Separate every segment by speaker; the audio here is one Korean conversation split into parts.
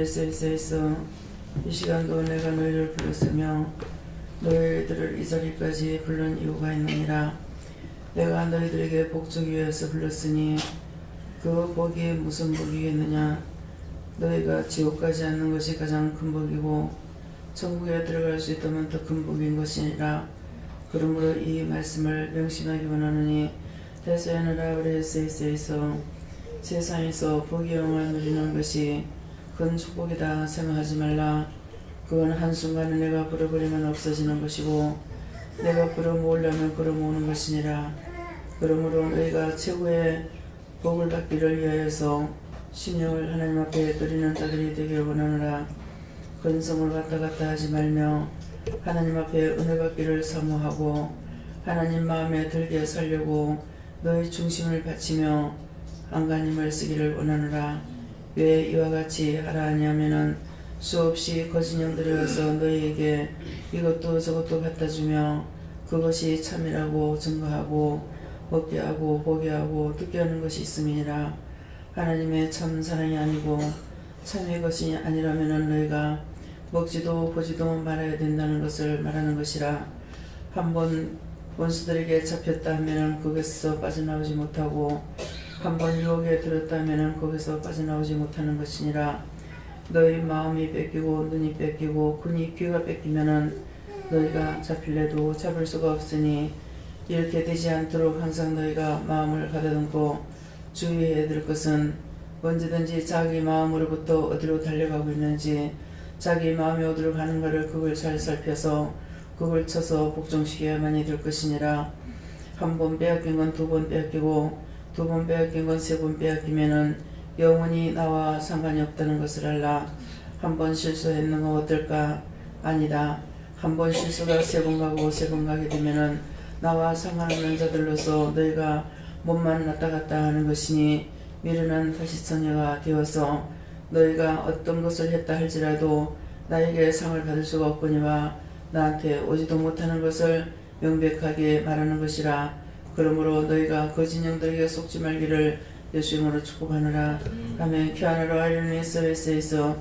Speaker 1: SS에서 이 시간도 내가 너희를 불렀으며 너희들을 이 자리까지 부른 이유가 있느니라. 내가 너희들에게 복 주기 위해서 불렀으니 그 복이 무슨 복이겠느냐. 너희가 지옥 가지 않는 것이 가장 큰 복이고 천국에 들어갈 수 있다면 더 큰 복인 것이니라. 그러므로 이 말씀을 명심하기 원하노니 대서야느라 우리 SS에서 세상에서 복의 영광을 누리는 것이 큰 축복이다 생각하지 말라. 그건 한순간에 내가 불어버리면 없어지는 것이고 내가 불어모으려면 불어모으는 것이니라. 그러므로 너희가 최고의 복을 받기를 위하여서 신령을 하나님 앞에 드리는 자들이 되기를 원하노라. 근성을 왔다 갔다 하지 말며 하나님 앞에 은혜 받기를 사모하고 하나님 마음에 들게 살려고 너희 중심을 바치며 안간힘을 쓰기를 원하노라. 왜 이와 같이 하라 하냐면은 수없이 거짓 영들이 와서 너희에게 이것도 저것도 갖다주며 그것이 참이라고 증거하고 먹게 하고 보게 하고 듣게 하는 것이 있음이니라. 하나님의 참 사랑이 아니고 참의 것이 아니라면은 너희가 먹지도 보지도 말아야 된다는 것을 말하는 것이라. 한번 원수들에게 잡혔다 하면은 거기서 빠져나오지 못하고 한번 유혹에 들었다 하면은 거기서 빠져나오지 못하는 것이니라. 너희 마음이 뺏기고 눈이 뺏기고 군이 귀가 뺏기면은 너희가 잡힐래도 잡을 수가 없으니 이렇게 되지 않도록 항상 너희가 마음을 가다듬고 주의해야 될 것은 언제든지 자기 마음으로부터 어디로 달려가고 있는지 자기 마음이 어디로 가는가를 그걸 잘 살펴서 그걸 쳐서 복종시켜야만이 될 것이니라. 한 번 빼앗긴 건 두 번 빼앗기고 두 번 빼앗긴 건 세 번 빼앗기면은 영원히 나와 상관이 없다는 것을 알라. 한 번 실수했는 건 어떨까? 아니다. 한 번 실수가 세 번 가고 세 번 가게 되면은 나와 상관없는 자들로서 너희가 몸만 왔다 갔다 하는 것이니 미련한 다시처녀가 되어서 너희가 어떤 것을 했다 할지라도 나에게 상을 받을 수가 없거니와 나한테 오지도 못하는 것을 명백하게 말하는 것이라. 그러므로 너희가 거짓 영들에게 속지 말기를 예수 이름으로 축복하노라. 아멘. 귀하나로 하려는 SOS에서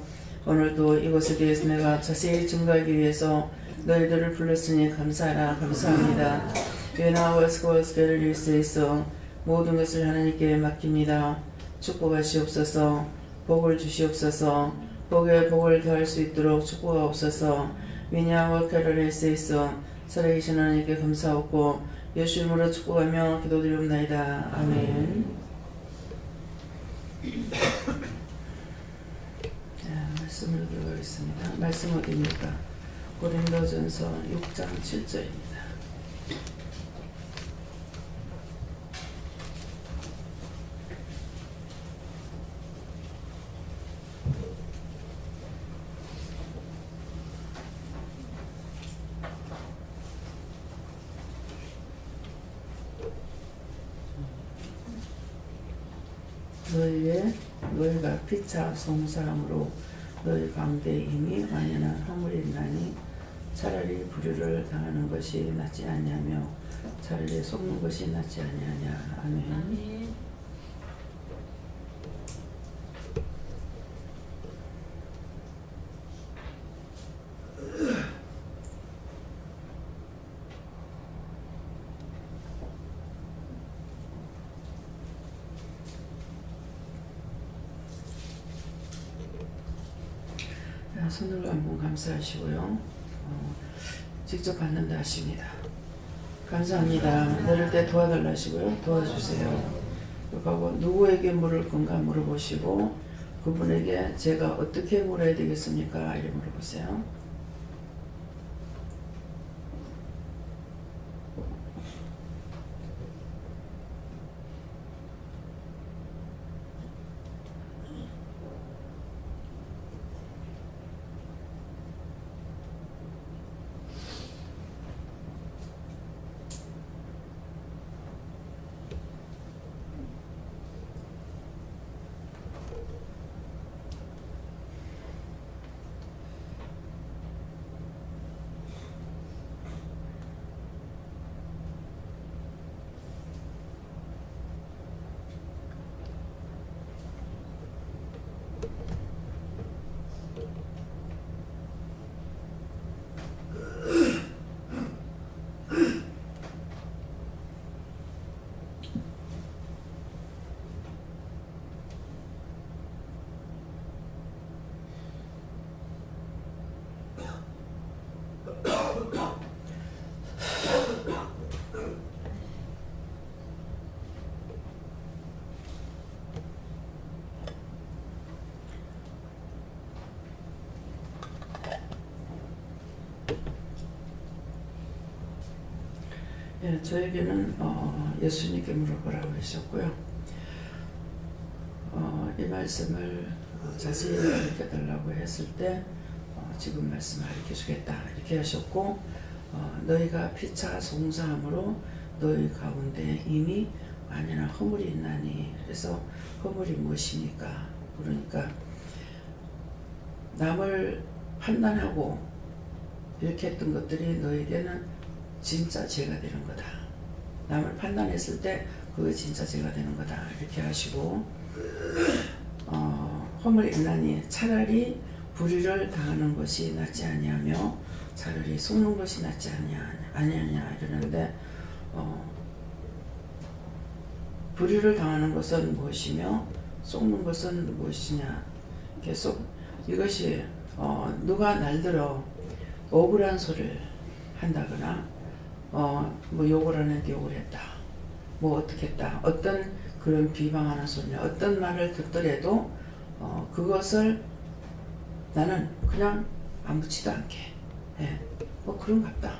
Speaker 1: 오늘도 이것에 대해서 내가 자세히 증거하기 위해서 너희들을 불렀으니 감사하라. 감사합니다. 예나와 스코어스베를리스에서 모든 것을 하나님께 맡깁니다. 축복하시옵소서. 복을 주시옵소서. 복에 복을 더할 수 있도록 축복하옵소서. 위냐와 캐럴리스에서 살아계신 하나님께 감사하고 예수 이름으로 축복하며 기도드리옵나이다. 아멘. 자, 말씀을 들어가겠습니다. 말씀 어디입니까? 고린도전서 6장 7절입니다. 너희가 피차 송사함으로 너희 가운데 이미 완연한 화물이 있나니 차라리 불의를 당하는 것이 낫지 아니하며 차라리 속는 것이 낫지 아니하냐. 아멘. 손들고 한번 감사하시고요. 직접 받는다 하십니다. 감사합니다. 내릴 때 도와달라 하시고요. 도와주세요. 그리고 누구에게 물을 건가 물어보시고 그분에게 제가 어떻게 물어야 되겠습니까? 이렇게 물어보세요. 예, 저에게는 예수님께 물어보라고 하셨고요. 이 말씀을 자세히 가르쳐달라고 했을 때 지금 말씀을 가르쳐주겠다 이렇게 하셨고, 너희가 피차 송사함으로 너희 가운데 이미 만연한 허물이 있나니. 그래서 허물이 무엇입니까? 그러니까 남을 판단하고 이렇게 했던 것들이 너에게는 진짜 죄가 되는 거다. 남을 판단했을 때 그게 진짜 죄가 되는 거다 이렇게 하시고, 허물이 있나니 차라리 불의를 당하는 것이 낫지 아니하며 차라리 속는 것이 낫지 아니하냐 이러는데, 불의를 당하는 것은 무엇이며 속는 것은 무엇이냐. 계속 이것이 누가 날들어 억울한 소리를 한다거나 뭐 욕을 하는데 욕을 했다, 뭐 어떻게 했다, 어떤 그런 비방하는 소리, 어떤 말을 듣더라도 그것을 나는 그냥 아무렇지도 않게, 예, 뭐 그런갑다,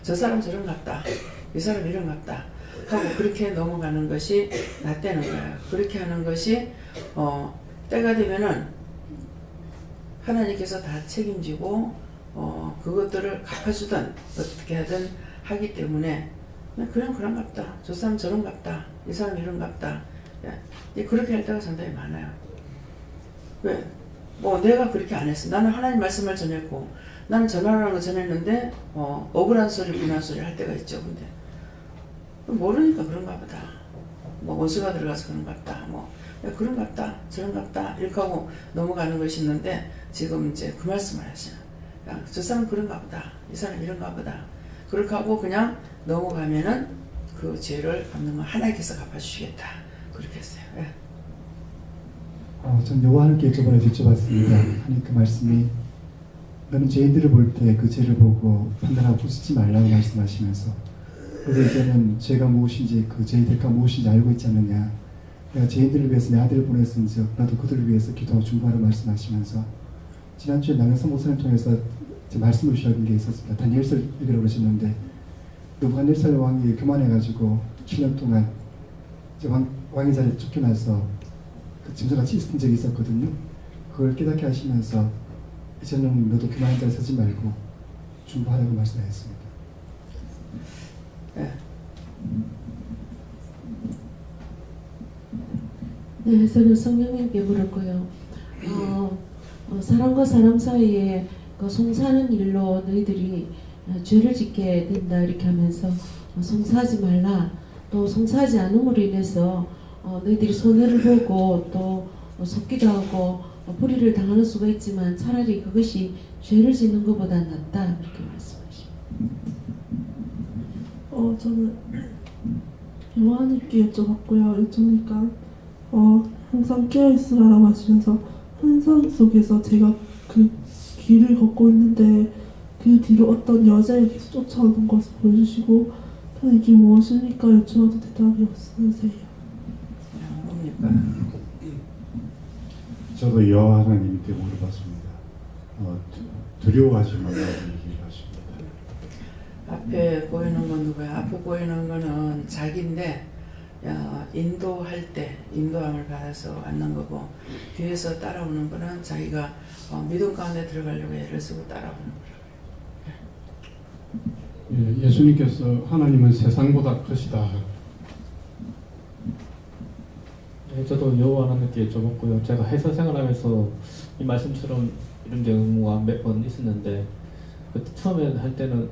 Speaker 1: 저 사람 저런갑다, 이 사람 이런갑다 하고 그렇게 넘어가는 것이 낫다는 거예요. 그렇게 하는 것이 때가 되면은 하나님께서 다 책임지고 그것들을 갚아주든 어떻게 하든 하기 때문에 그냥 그런갑다, 저 사람 저런갑다, 이 사람 이런갑다, 예, 그렇게 할 때가 상당히 많아요. 왜? 뭐 내가 그렇게 안 했어. 나는 하나님 말씀을 전했고 나는 전하라는 거 전했는데 억울한 소리, 분한 소리 할 때가 있죠. 근데 모르니까 그런가 보다, 뭐 원수가 들어가서 그런갑다, 뭐 그런갑다, 저런갑다 이렇게 하고 넘어가는 것이 있는데, 지금 이제 그 말씀을 하시는, 저 사람 그런가 보다, 이 사람 이런가 보다 그렇게 하고 그냥 넘어가면은 그 죄를 갚는 건 하나님께서 갚아주시겠다 그렇게 했어요. 예.
Speaker 2: 전 요한께 저번에 여쭤봤습니다. 하나님 그 말씀이 너는 죄인들을 볼 때 그 죄를 보고 판단하고 부수지 말라고 말씀하시면서, 그래서 이제는 죄가 무엇인지 그 죄의 대가 무엇인지 알고 있지 않느냐, 내가 죄인들을 위해서 내 아들을 보냈은즉 나도 그들을 위해서 기도하고 중보하라 말씀하시면서, 지난주에 남영선 목사님 통해서 말씀을 주신 게 있었습니다. 다니엘서 얘기를 그러셨는데, 느부갓네살 왕이 교만해가지고 7년 동안 이제 왕의 자리에 쫓겨나서 그 짐승같이 있었던 적이 있었거든요. 그걸 깨닫게 하시면서 이제는 너도 교만한 자리에 서지 말고 중보하라고 말씀하셨습니다.
Speaker 3: 네, 저는 성령님께 물었고요. 사람과 사람 사이에 그 송사하는 일로 너희들이 죄를 짓게 된다 이렇게 하면서 송사하지 말라, 또 송사하지 않음으로 인해서 너희들이 손해를 보고 또 속기도 하고 불의를 당하는 수가 있지만 차라리 그것이 죄를 짓는 것보다 낫다 이렇게 말씀하십니다.
Speaker 4: 저는 요한님께 여쭤봤고요. 여쭤니까 항상 깨어있으라고 하시면서 환상 속에서 제가 그 길을 걷고 있는데 그 뒤로 어떤 여자가 계속 쫓아오는 것을 보여주시고, 이게 무엇입니까? 여쭤봐도 대답이 없으세요.
Speaker 1: 뭡니까?
Speaker 5: 저도 여호와 하나님께 물어봤습니다. 두려워하지 말라고 얘기를 하십니다.
Speaker 1: 앞에 보이는 건 누구야? 앞에 보이는 거는 자기인데 인도할 때 인도함을 받아서 왔는 거고, 뒤에서 따라오는 거는 자기가 믿음 가운데 들어가려고 애를 쓰고 따라오는 거라고요.
Speaker 6: 예수님께서 하나님은 세상보다 크시다. 저도 여호와 하나님께 여쭤봤고요. 제가 회사 생활하면서 이 말씀처럼 이런 경우가 몇 번 있었는데, 처음에 할 때는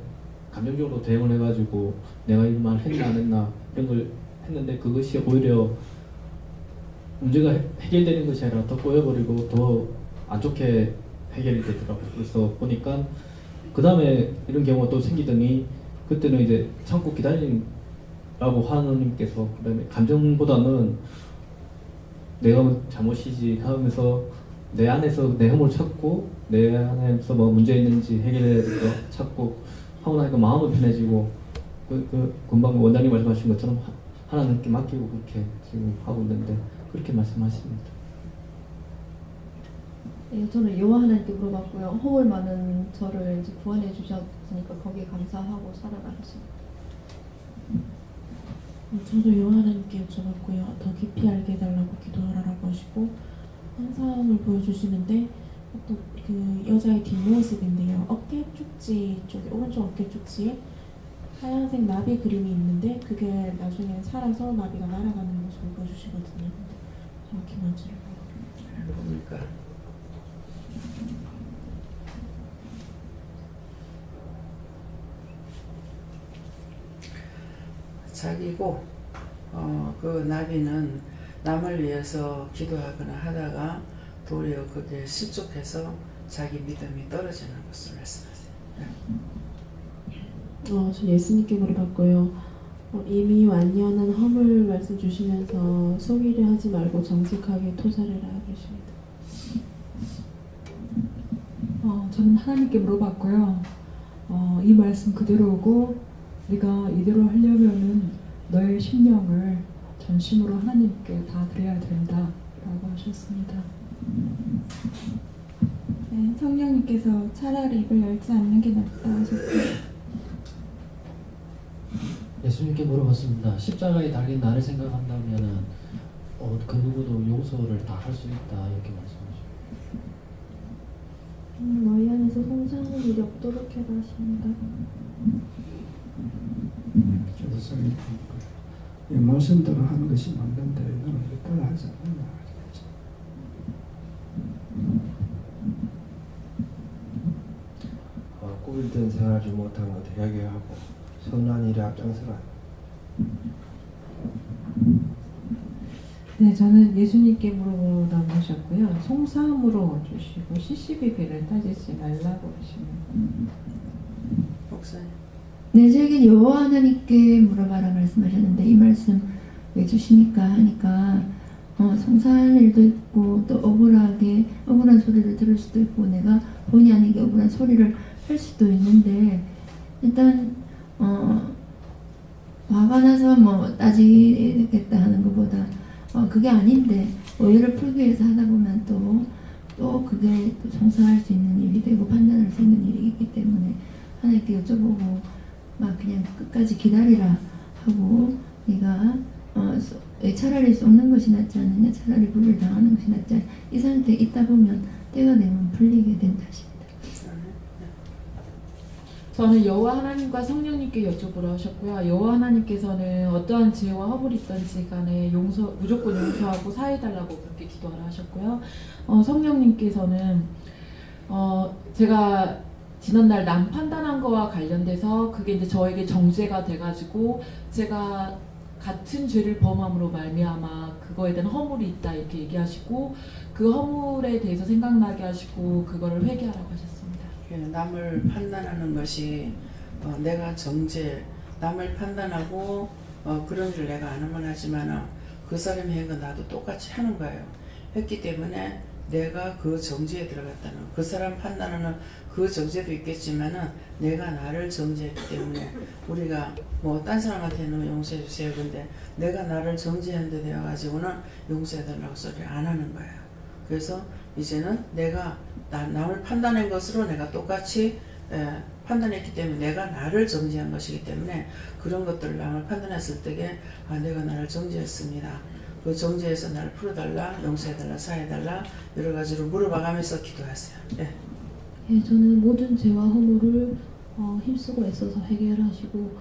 Speaker 6: 감정적으로 대응을 해가지고 내가 이 말 했나 안 했나 이런 걸 했는데, 그것이 오히려 문제가 해결되는 것이 아니라 더 꼬여버리고 더 안 좋게 해결이 되더라고요. 그래서 보니까 그 다음에 이런 경우가 또 생기더니, 그때는 이제 참고 기다리라고 하나님께서, 그 다음에 감정보다는 내가 잘못이지 하면서 내 안에서 내 허물을 찾고 내 안에서 뭐 문제 있는지 해결해야 될 거 찾고 하고 나니까 마음은 편해지고, 금방 원장님 말씀하신 것처럼 하나님께 맡기고 그렇게 지금 하고 있는데, 그렇게 말씀하십니다.
Speaker 7: 네, 저는 여호와 하나님께 물어봤고요. 허물 많은 저를 이제 구원해 주셨으니까 거기에 감사하고 살아가겠습니다.
Speaker 3: 저도 여호와 하나님께 여쭤봤고요. 더 깊이 알게 해달라고 기도하라고 하시고 환상을 보여주시는데 어떤 그 여자의 뒷모습인데요. 어깨 쪽지 쪽에 오른쪽 어깨 쪽지에 하얀색 나비 그림이 있는데 그게 나중에 살아서 나비가 날아가는 모습을 보여주시거든요. 정확히 뭔지를 모르겠어요.
Speaker 1: 뭡니까? 자기고 그 나비는 남을 위해서 기도하거나 하다가 도리어 그게 실족해서 자기 믿음이 떨어지는 것을 말씀하세요.
Speaker 3: 저 예수님께 물어봤고요. 이미 완연한 허물 말씀 주시면서 속이려 하지 말고 정직하게 토사를 하십니다.
Speaker 7: 저는 하나님께 물어봤고요. 이 말씀 그대로고 네가 이대로 하려면은 너의 심령을 전심으로 하나님께 다 드려야 된다 라고 하셨습니다.
Speaker 8: 네, 성령님께서 차라리 입을 열지 않는 게 낫다 하셨어요.
Speaker 9: 예수님께 물어봤습니다. 십자가에 달린 나를 생각한다면은 그 누구도 용서를 다 할 수 있다 이렇게 말씀하시고
Speaker 3: 너희 안에서 송사하는 일이 없도록 해라 하십니다.
Speaker 2: 저도 성령님 이 말씀대로 하는 것이 맞는데 너는 왜 따라 하지 않느냐.
Speaker 10: 꿈을 든 생활하지 못한 것 회개하고 선한 일에 앞장서라.
Speaker 7: 네, 저는 예수님께 물어보라고 하셨고요. 송사함으로 주시고 시시비비를 따지지 말라고 하십니다.
Speaker 1: 목사님.
Speaker 11: 네, 저에게 여호와 하나님께 물어봐라 말씀하셨는데 이 말씀 왜 주십니까 하니까 송사할 일도 있고 또 억울한 소리를 들을 수도 있고 내가 본의 아니게 억울한 소리를 할 수도 있는데 일단 화가 나서 뭐 따지겠다 하는 것보다 그게 아닌데 오해를 풀기 위해서 하다 보면 또 그게 또 송사할 수 있는 일이 되고 판단할 수 있는 일이기 때문에 하나님께 여쭤보고 막 그냥 끝까지 기다리라 하고 네가 차라리 쏟는 것이 낫지 않느냐 차라리 불을 당하는 것이 낫지 않느냐 이 상태에 있다 보면 때가 되면 풀리게 된다 하십니다.
Speaker 3: 저는 여호와 하나님과 성령님께 여쭤보라 하셨고요. 여호와 하나님께서는 어떠한 죄와 허물이 있던지 간에 무조건 용서하고 사해달라고 그렇게 기도하라 하셨고요. 성령님께서는 제가 지난날 남 판단한 거와 관련돼서 그게 이제 저에게 정죄가 돼가지고 제가 같은 죄를 범함으로 말미암아 그거에 대한 허물이 있다 이렇게 얘기하시고 그 허물에 대해서 생각나게 하시고 그거를 회개하라고 하셨습니다.
Speaker 1: 남을 판단하는 것이 내가 남을 판단하고 그런 일을 내가 안 하면 하지만 그 사람이 한 건 나도 똑같이 하는 거예요. 했기 때문에 내가 그 정죄에 들어갔다는 그 사람 판단하는 그 정죄도 있겠지만은 내가 나를 정죄했기 때문에 우리가 뭐 딴 사람한테는 용서해 주세요. 근데 내가 나를 정죄한 데 되어 가지고는 용서해 달라고 소리를 안 하는 거예요. 그래서 이제는 내가 남을 판단한 것으로 내가 똑같이 판단했기 때문에 내가 나를 정죄한 것이기 때문에 그런 것들을 남을 판단했을 때에 내가 나를 정죄했습니다. 그 정죄에서 나를 풀어달라, 용서해달라, 사해달라 여러 가지로 물어봐가면서 기도하세요. 네.
Speaker 3: 예, 저는 모든 죄와 허물을 힘쓰고 애써서 해결하시고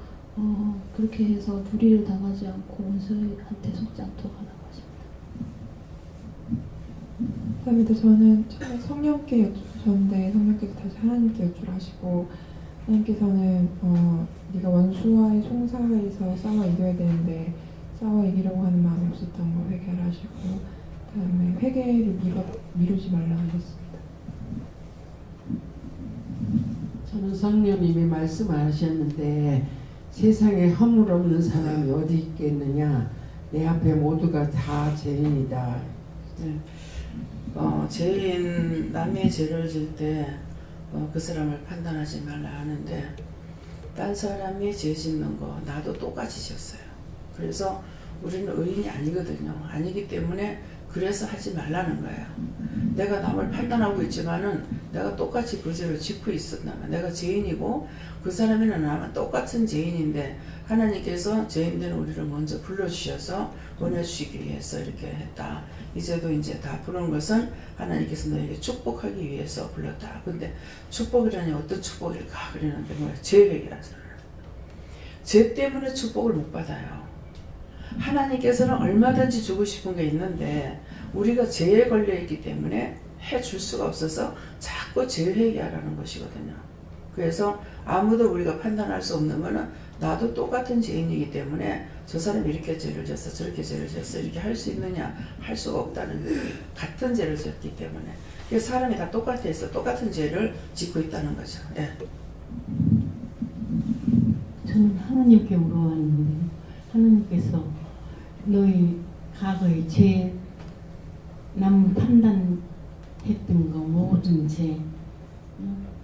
Speaker 3: 그렇게 해서 불의를 당하지 않고 원수한테 속지 않도록 하라고 하십니다.
Speaker 12: 감사합니다. 저는 처음에 성령께 여쭈셨는데 성령께서 다시 하나님께 여쭈라 하시고 하나님께서는 네가 원수와의 송사에서 싸워 이겨야 되는데 싸워 이기려고 하는 마음이 없었던 걸 회개하라 하시고 그다음에 회개를 미루지 말라 하셨습니다.
Speaker 13: 저는 성령님이 말씀하셨는데 세상에 허물 없는 사람이 어디 있겠느냐 내 앞에 모두가 다 죄인이다.
Speaker 1: 네. 죄인 남의 죄를 질 때 그 사람을 판단하지 말라 하는데 딴 사람이 죄 짓는 거 나도 똑같이 지었어요. 그래서 우리는 의인이 아니거든요. 아니기 때문에 그래서 하지 말라는 거예요. 내가 남을 판단하고 있지만은 내가 똑같이 그 죄를 짓고 있었나면 내가 죄인이고 그 사람이나 나만 똑같은 죄인인데 하나님께서 죄인된 우리를 먼저 불러주셔서 은혜 주시기 위해서 이렇게 했다. 이제도 이제 다 부르는 것은 하나님께서 너에게 축복하기 위해서 불렀다. 근데 축복이라니 어떤 축복일까 그러는데 뭐야? 죄회개라서. 죄 때문에 축복을 못 받아요. 하나님께서는 얼마든지 주고 싶은 게 있는데 우리가 죄에 걸려 있기 때문에 해줄 수가 없어서 자꾸 죄회개하라는 것이거든요. 그래서 아무도 우리가 판단할 수 없는 거는 나도 똑같은 죄인이기 때문에 저 사람이 이렇게 죄를 졌어 저렇게 죄를 졌어 이렇게 할 수 있느냐 할 수가 없다는 거예요. 같은 죄를 졌기 때문에. 그래서 사람이 다 똑같아서 똑같은 죄를 짓고 있다는 거죠. 예.
Speaker 14: 저는 하나님께 물어봤는데 하나님께서 너희 과거의 죄, 남 판단했던 거 모든 죄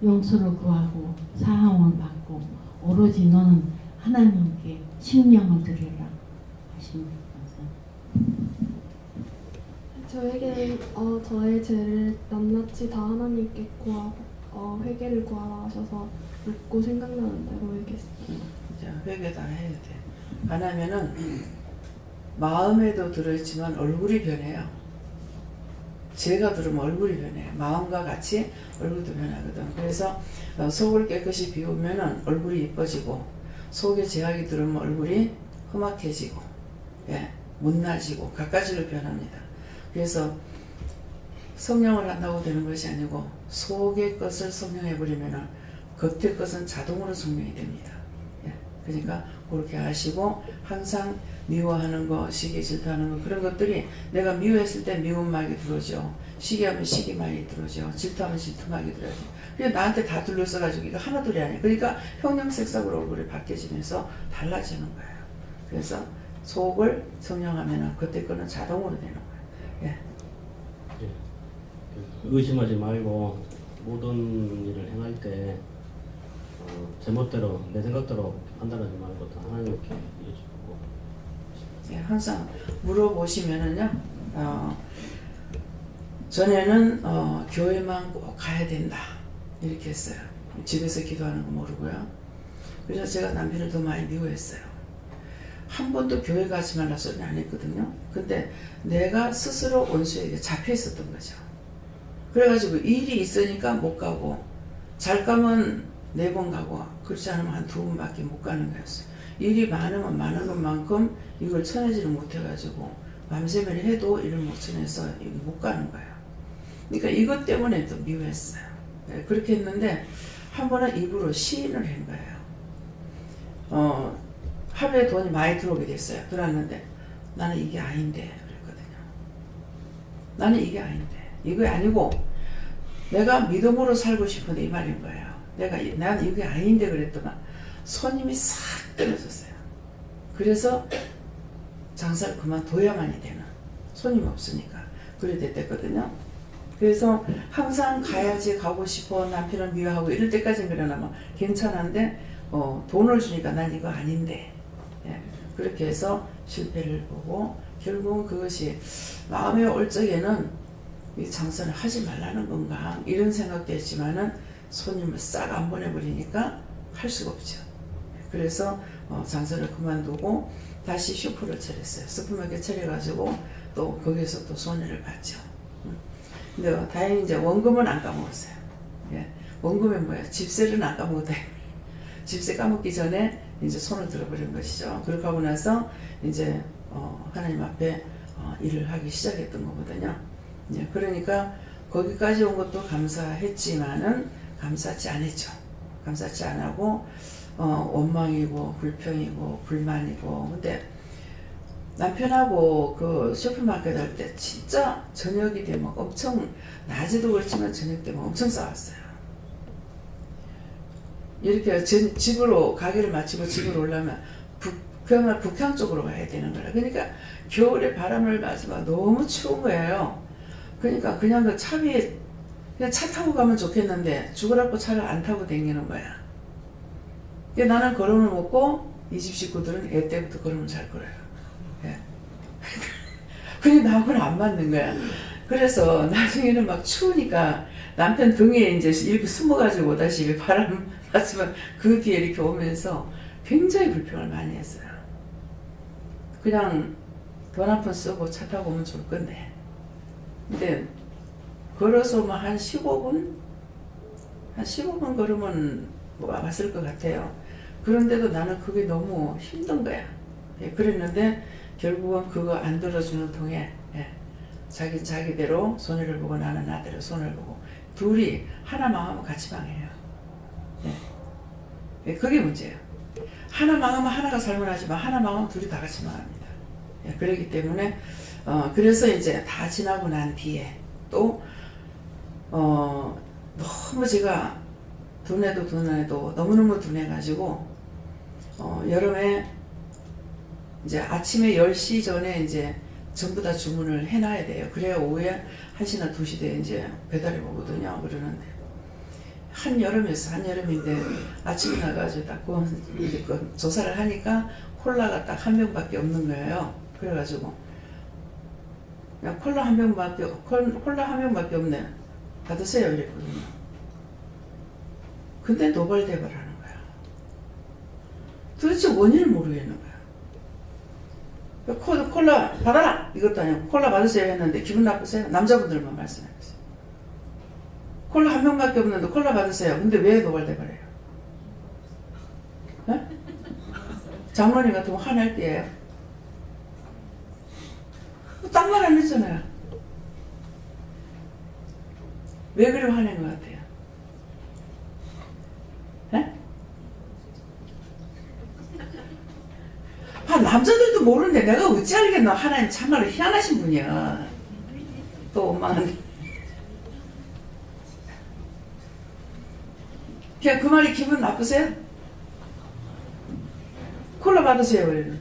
Speaker 14: 용서를 구하고 사함을 받고 오로지 너는 하나님께 심령을 드리라 하십니다.
Speaker 15: 저에게는 저의 죄를 낱낱이 다 하나님께 회개를 구하라 하셔서 묻고 생각나는 대로 회개했어요.
Speaker 1: 회개 다 해야 돼. 안 하면은 마음에도 들어있지만 얼굴이 변해요. 죄가 들으면 얼굴이 변해요. 마음과 같이 얼굴도 변하거든. 그래서 속을 깨끗이 비우면은 얼굴이 예뻐지고 속에 죄악이 들으면 얼굴이 험악해지고 예, 못나지고 갖가지로 변합니다. 그래서 성령을 한다고 되는 것이 아니고 속의 것을 성령해버리면은 겉의 것은 자동으로 성령이 됩니다. 예, 그러니까 그렇게 하시고 항상 미워하는 거, 시기 질투하는 거 그런 것들이 내가 미워했을 때 미움막이 들어오죠. 시기하면 시기막이 들어오죠. 질투하면 질투막이 들어오죠. 그래서 나한테 다 둘러싸가지고 이거 하나둘이 아니에요. 그러니까 형형색색으로 얼굴이 바뀌어지면서 달라지는 거예요. 그래서 속을 성령하면 그때 거는 자동으로 되는 거예요. 예.
Speaker 16: 의심하지 말고 모든 일을 행할 때 제멋대로 내 생각대로 판단하지 말고 다 하나님께 이해주고
Speaker 1: 예, 항상 물어보시면은요 전에는 교회만 꼭 가야 된다 이렇게 했어요. 집에서 기도하는 거 모르고요. 그래서 제가 남편을 더 많이 미워했어요. 한 번도 교회 가지 말라 소리는 안 했거든요. 근데 내가 스스로 원수에게 잡혀 있었던 거죠. 그래가지고 일이 있으니까 못 가고 잘 가면 4번 가고 그렇지 않으면 한 2번밖에 못 가는 거였어요. 일이 많으면 많은 것만큼 이걸 쳐내지를 못해가지고 맘새면 해도 일을 못 쳐내서 못 가는 거예요. 그러니까 이것 때문에 또 미워했어요. 네, 그렇게 했는데 한 번은 입으로 시인을 한 거예요. 하루에 돈이 많이 들어오게 됐어요. 들어왔는데 나는 이게 아닌데 그랬거든요. 나는 이게 아닌데 이게 아니고 내가 믿음으로 살고 싶은데 이 말인 거예요. 난 이게 아닌데 그랬더만 손님이 싹 떨어졌어요. 그래서 장사를 그만둬야만이 되는 손님이 없으니까 그래 됐댔거든요. 그래서 항상 가야지 가고 싶어 남편을 미워하고 이럴 때까지는 그러나면 괜찮은데 돈을 주니까 난 이거 아닌데 예, 그렇게 해서 실패를 보고 결국은 그것이 마음에 올 적에는 이 장사를 하지 말라는 건가 이런 생각도 했지만은 손님을 싹 안 보내버리니까 할 수가 없죠. 그래서 장사를 그만두고 다시 슈퍼를 차렸어요. 슈퍼마켓 차려가지고 또 거기서 또 손해를 봤죠. 근데 다행히 이제 원금은 안 까먹었어요. 예. 원금은 뭐야? 집세는 안 까먹었다. 집세 까먹기 전에 이제 손을 들어버린 것이죠. 그렇게 하고 나서 이제 하나님 앞에 일을 하기 시작했던 거거든요. 예. 그러니까 거기까지 온 것도 감사했지만은 감사치 않았죠. 감사치 않고 원망이고 불평이고 불만이고. 근데 남편하고 그 슈퍼마켓 할 때 진짜 저녁이 되면 엄청 낮에도 그렇지만 저녁 되면 엄청 싸웠어요. 이렇게 집으로 가게를 마치고 집으로 오려면 그야말로 북한 쪽으로 가야 되는 거라. 그러니까 겨울에 바람을 맞으면 너무 추운 거예요. 그러니까 그냥 그 차 위에 그냥 차 타고 가면 좋겠는데 죽으라고 차를 안 타고 다니는 거야. 그러니까 나는 걸음을 먹고 이 집 식구들은 애 때부터 걸음을 잘 걸어요. 예. 근데 나하고는 안 맞는 거야. 그래서 나중에는 막 추우니까 남편 등에 이제 이렇게 숨어가지고 다시 바람 맞으면 그 뒤에 이렇게 오면서 굉장히 불평을 많이 했어요. 그냥 돈 한 푼 쓰고 차 타고 오면 좋을 건데. 근데 걸어서 뭐 한 15분? 한 15분 걸으면 뭐 왔을 것 같아요. 그런데도 나는 그게 너무 힘든 거야. 예, 그랬는데 결국은 그거 안 들어주는 통에 자기 자기대로 손해를 보고 나는 나대로 손해를 보고 둘이 하나 망하면 같이 망해요. 예, 그게 문제예요. 하나 망하면 하나가 살만하지만 하나 망하면 둘이 다 같이 망합니다. 예, 그렇기 때문에 그래서 이제 다 지나고 난 뒤에 또 너무 제가 둔해도 너무너무 둔해가지고 여름에 이제 아침에 10시 전에 이제 전부 다 주문을 해놔야 돼요. 그래야 오후에 1시나 2시 돼 이제 배달이 오거든요. 그러는데 한여름인데 아침에 나가서 딱 그 조사를 하니까 콜라가 딱 한 병밖에 없는 거예요. 그래가지고 그냥 콜라 한 병밖에 없네. 받으세요 이랬거든요. 근데 노발대발하는 거야. 도대체 원인을 모르겠는 거야. 콜라 받아라! 이것도 아니고 콜라 받으세요 했는데 기분 나쁘세요? 남자분들만 말씀해보세요. 콜라 한 병밖에 없는데 콜라 받으세요. 근데 왜 노발대발해요? 네? 장로님 같으면 화낼 때예요. 딴 말 안 했잖아요. 왜 그리 화낸 것 같아요? 네? 남자들도 모르는데 내가 어찌 알겠나. 하나님 참말로 희한하신 분이야. 또 엄마는 그냥 그 말이 기분 나쁘세요? 콜라 받으세요.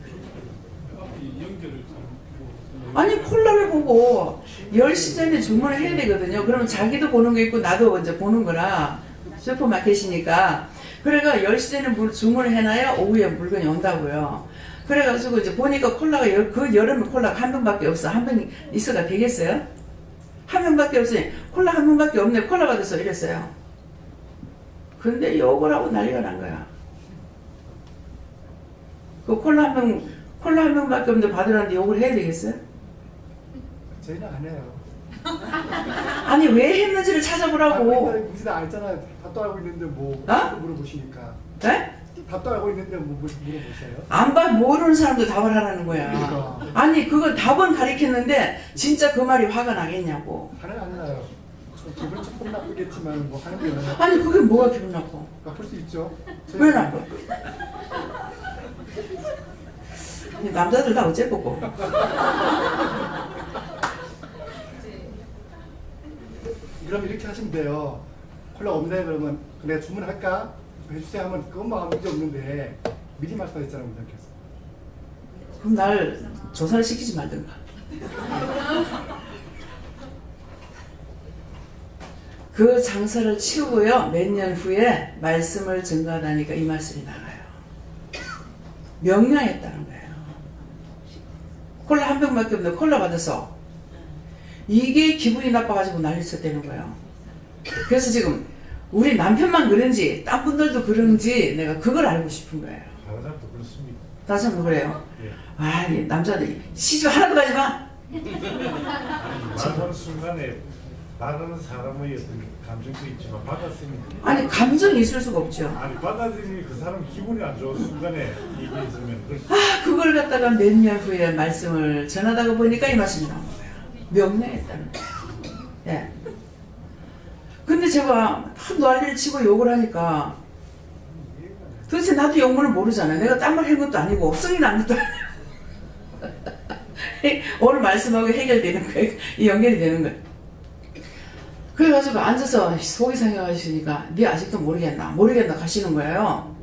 Speaker 1: 아니 콜라를 보고 10시 전에 주문을 해야 되거든요. 그러면 자기도 보는 거 있고 나도 이제 보는 거라 슈퍼마켓이니까. 그래가 10시 전에 주문을 해놔야 오후에 물건이 온다고요. 그래가지고 이제 보니까 콜라가 그 여름에 콜라가 한 병밖에 없어. 한 병 있어가 되겠어요? 한 병밖에 없으니 콜라 한 병밖에 없네. 콜라 받아서 이랬어요. 근데 욕을 하고 난리가 난 거야. 그 콜라 한 병밖에 없는데 받으라는데 욕을 해야 되겠어요?
Speaker 2: 저희는 안 해요.
Speaker 1: 아니 왜 했는지를 찾아보라고.
Speaker 2: 우리는 알잖아요. 답도 알고 있는데 뭐 물어보시니까.
Speaker 1: 네?
Speaker 2: 답도 알고 있는데 뭐 물어보세요?
Speaker 1: 안 봐 모르는 사람도 답을 하라는 거야.
Speaker 2: 그러니까.
Speaker 1: 아니 그건 답은 가리켰는데 진짜 그 말이 화가 나겠냐고.
Speaker 2: 화는 안 나요. 기분 조금 나쁘겠지만 뭐 하는 게
Speaker 1: 아니 그게 뭐가 기분 나빠?
Speaker 2: 나쁠 수 있죠.
Speaker 1: 왜 나빠? 남자들 다 어째 보고.
Speaker 2: 그럼 이렇게 하시면 돼요. 콜라 없네 그러면 그래 주문할까? 해주세요 하면 그것만 하면 문제 없는데 미리 말씀하셨잖아요. 문장께서.
Speaker 1: 그럼 날 조사를 시키지 말든가. 그 장사를 치우고요. 몇 년 후에 말씀을 증거하다니까 이 말씀이 나가요. 명령했다는 거예요. 콜라 한 병밖에 없는데 콜라 받아서 이게 기분이 나빠가지고 난리쳤다는 거예요. 그래서 지금 우리 남편만 그런지 딴 분들도 그런지 내가 그걸 알고 싶은 거예요.
Speaker 5: 다른 사람도 그렇습니다.
Speaker 1: 다른 사람도 그래요?
Speaker 5: 예.
Speaker 1: 아, 이 남자들이 시집 하나도 가지 마!
Speaker 5: 말하는 순간에 나가는 사람의 어떤 감정도 있지만 받았으니까.
Speaker 1: 아니 감정이 있을 수가 없죠.
Speaker 5: 아니 받아들이니 그 사람 기분이 안 좋은 순간에 얘기했으면
Speaker 1: 그걸 갖다가 몇 년 후에 말씀을 전하다가 보니까 이 말씀이 나온 거예요. 명령했다는 거예요. 예. 근데 제가 한 난리를 치고 욕을 하니까 도대체 나도 영문을 모르잖아요. 내가 딴 말 한 것도 아니고 성이 난 것도 아니고 오늘 말씀하고 해결되는 거예요. 이 연결이 되는 거예요. 그래가지고 앉아서 속이 상해가시니까 네 아직도 모르겠나 가시는 거예요.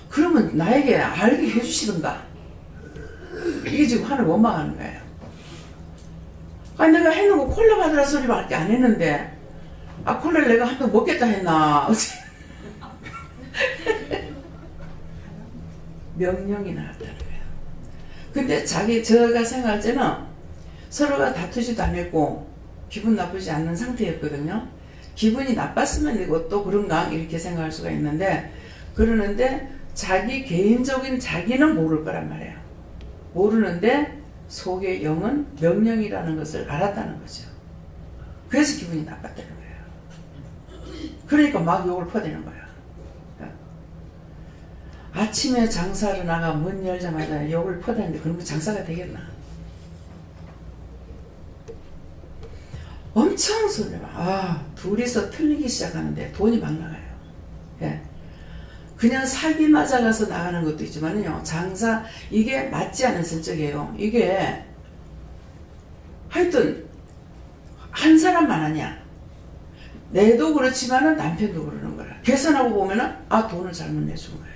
Speaker 1: 그러면 나에게 알게 해주시던가. 이게 지금 하늘 원망하는 거예요. 아니 내가 해놓고 콜라 받으라 소리밖에 안 했는데 아 콜라를 내가 한 병 먹겠다 했나. 명령이 나왔다는 거예요. 근데 제가 생각할 때는 서로가 다투지도 않았고 기분 나쁘지 않는 상태였거든요. 기분이 나빴으면 이것도 그런가 이렇게 생각할 수가 있는데, 그러는데 자기 개인적인 자기는 모를 거란 말이에요. 모르는데 속의 영은 명령이라는 것을 알았다는 거죠. 그래서 기분이 나빴다는 거예요. 그러니까 막 욕을 퍼대는 거예요. 아침에 장사를 나가 문 열자마자 욕을 퍼대는데 그러면 장사가 되겠나? 엄청 소리를 둘이서 틀리기 시작하는데 돈이 막 나가요. 예. 그냥 사기 맞아가서 나가는 것도 있지만요, 장사 이게 맞지 않은 성격이에요. 이게 하여튼 한 사람만 하냐, 내도 그렇지만은 남편도 그러는 거라. 계산하고 보면은 돈을 잘못 내준 거예요.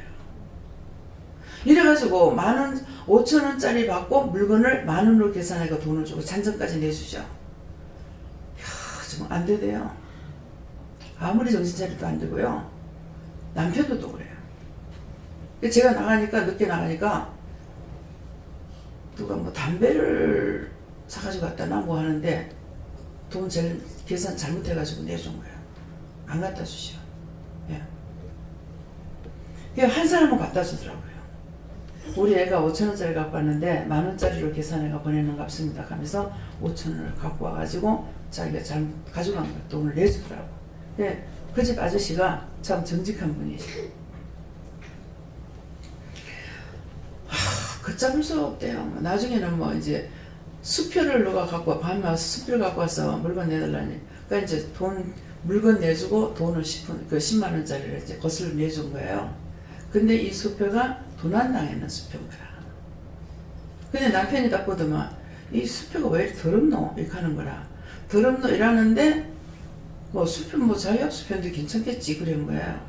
Speaker 1: 이래가지고 15,000원짜리 받고 물건을 10,000원으로 계산해서 돈을 주고 잔점까지 내주죠. 좀 안 되대요. 아무리 정신 차려도 안 되고요. 남편도 또 그래요. 제가 나가니까, 늦게 나가니까 누가 뭐 담배를 사가지고 갔다나 뭐 하는데 돈 계산 잘못해가지고 내준 거예요. 안 갖다 주시오. 예. 한 사람은 갖다 주더라고요. 우리 애가 5,000원짜리 갖고 왔는데 10,000원짜리로 계산해가 보내는 값습니다 하면서 5,000원을 갖고 와가지고 자기가 잘못 가져간 걸 돈을 내주더라고. 예. 그 집 아저씨가 참 정직한 분이시죠. 걷잡을 수가 없대요. 나중에는 뭐 이제 수표를 누가 갖고 와, 밤에 와서 수표를 갖고 와서 물건 내달라니. 그러니까 이제 물건 내주고 돈을 10만 원짜리를 이제 거슬러 내준 거예요. 근데 이 수표가 도난당했는 수표인 거야. 근데 남편이 딱 보더만, 이 수표가 왜 이렇게 더럽노? 이렇게 하는 거라. 더럽노? 이러는데, 뭐 수표, 뭐 자기업 수표인데 괜찮겠지. 그런 거예요.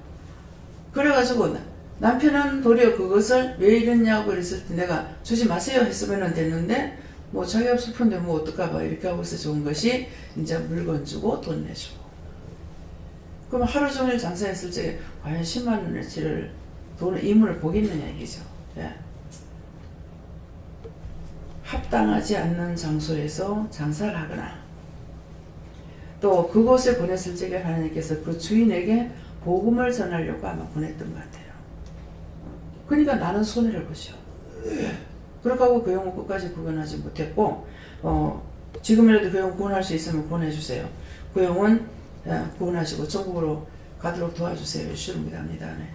Speaker 1: 그래가지고 남편은 도리어 그것을 왜 이랬냐고 그랬을 때 내가 주지 마세요 했으면 됐는데, 뭐 자기업 수표인데 뭐 어떡하봐 이렇게 하고 있어. 좋은 것이 이제 물건 주고 돈 내주고. 그럼 하루 종일 장사했을 적에 과연 10만 원어치를 돈을 이문을 보겠느냐 얘기죠. 예. 합당하지 않는 장소에서 장사를 하거나 또 그곳에 보냈을 적에 하나님께서 그 주인에게 복음을 전하려고 아마 보냈던 것 같아요. 그러니까 나는 손해를 보죠. 그렇게 하고 그 영혼 끝까지 구원하지 못했고, 지금이라도 그 영혼 구원할 수 있으면 구원해주세요. 그 영혼 구원하시고 천국으로 가도록 도와주세요. 주를 믿합니다. 네.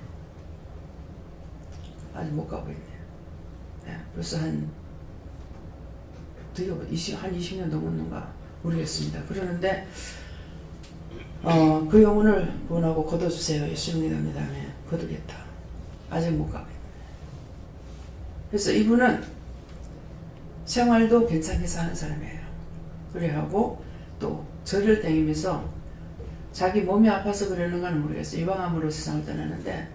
Speaker 1: 아직 못 가고 있네요. 네. 벌써 되게 한 20년 넘었는가 모르겠습니다. 그러는데 그 영혼을 구원하고 거둬주세요. 예수를 믿습니다. 네. 거두겠다. 아직 못 가고 있네요. 그래서 이분은 생활도 괜찮게 사는 사람이에요. 그래하고 또 절을 댕기면서 자기 몸이 아파서 그러는가는 모르겠어요. 유방암으로 세상을 떠나는데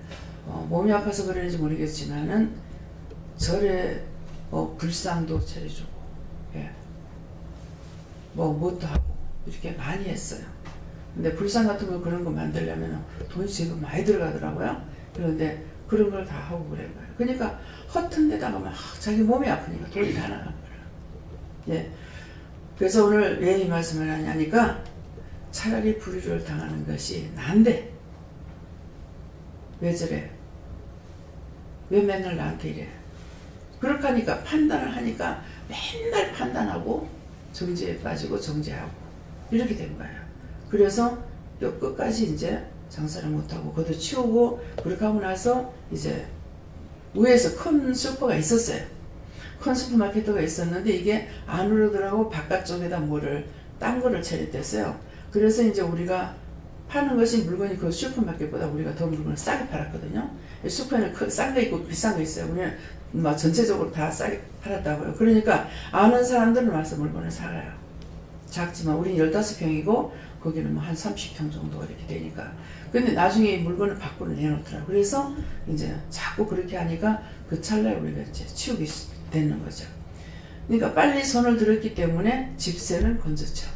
Speaker 1: 몸이 아파서 그러는지 모르겠지만은 절에 불상도 차려주고, 예. 뭐 뭣도 하고 이렇게 많이 했어요. 근데 불상 같은 거 그런 거 만들려면 돈이 지금 많이 들어가더라고요. 그런데 그런 걸 다 하고 그런 거예요. 그러니까 허튼 데다가 막 자기 몸이 아프니까 돈이 다 나간 거예요. 예. 그래서 오늘 왜 이 말씀을 하냐니까 차라리 불의를 당하는 것이 난데 왜 저래? 왜 맨날 나한테 이래? 그렇게 하니까 판단을 하니까 맨날 판단하고 정죄에 빠지고 정죄하고 이렇게 된 거예요. 그래서 뼈 끝까지 이제 장사를 못하고 걷어치우고 그렇게 하고 나서 이제 위에서 큰 슈퍼가 있었어요. 큰 슈퍼마켓가 있었는데 이게 안으로 들어가고 바깥쪽에다 딴 거를 차렸댔어요. 그래서 이제 우리가 파는 것이 물건이 그 슈퍼마켓보다 우리가 더 물건을 싸게 팔았거든요. 슈퍼에는 싼 거 있고 비싼 거 있어요. 우리는 막 전체적으로 다 싸게 팔았다고요. 그러니까 아는 사람들은 와서 물건을 사가요. 작지만 우리는 15평이고 거기는 뭐 한 30평 정도 이렇게 되니까. 근데 나중에 물건을 밖으로 내놓더라고요. 그래서 이제 자꾸 그렇게 하니까 그 찰나에 우리가 이제 치우게 되는 거죠. 그러니까 빨리 손을 들었기 때문에 집세는 건졌죠.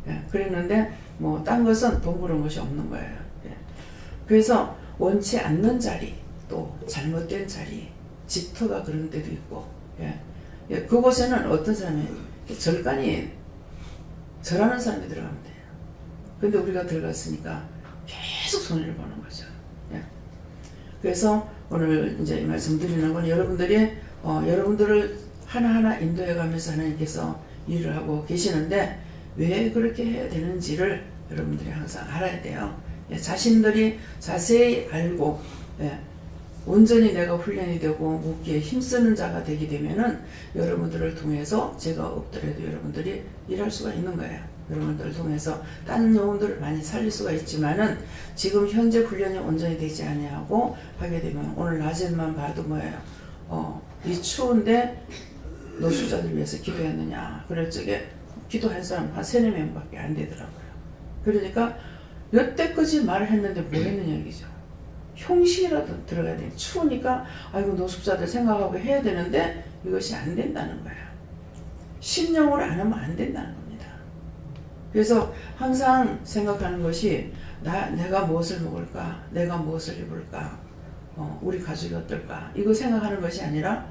Speaker 1: 예, 그랬는데 뭐 딴 것은 돈 버는 것이 없는 거예요. 예. 그래서 원치 않는 자리, 또 잘못된 자리, 집터가 그런 데도 있고, 예. 예, 그곳에는 어떤 사람이 절간이 절하는 사람이 들어가면 돼요. 근데 우리가 들어갔으니까 계속 손해를 보는 거죠. 예. 그래서 오늘 이제 이 말씀 드리는 건 여러분들이 여러분들을 하나하나 인도해 가면서 하나님께서 일을 하고 계시는데 왜 그렇게 해야 되는지를 여러분들이 항상 알아야 돼요. 예. 자신들이 자세히 알고 예. 온전히 내가 훈련이 되고 묻기에 힘쓰는 자가 되게 되면은 여러분들을 통해서 제가 없더라도 여러분들이 일할 수가 있는 거예요. 여러분들을 통해서 다른 영혼들을 많이 살릴 수가 있지만은 지금 현재 훈련이 온전히 되지 아니하고 하게 되면 오늘 낮에만 봐도 뭐예요? 이 추운데 노숙자들 위해서 기도했느냐? 그럴 적에 기도한 사람 한 3-4명밖에 안 되더라고요. 그러니까 여태까지 말을 했는데 뭐 했느냐 얘기죠. 형식이라도 들어가야 돼. 추우니까 아이고 노숙자들 생각하고 해야 되는데 이것이 안 된다는 거예요. 심령으로 안 하면 안 된다는 겁니다. 그래서 항상 생각하는 것이 내가 무엇을 먹을까? 내가 무엇을 입을까? 우리 가족이 어떨까? 이거 생각하는 것이 아니라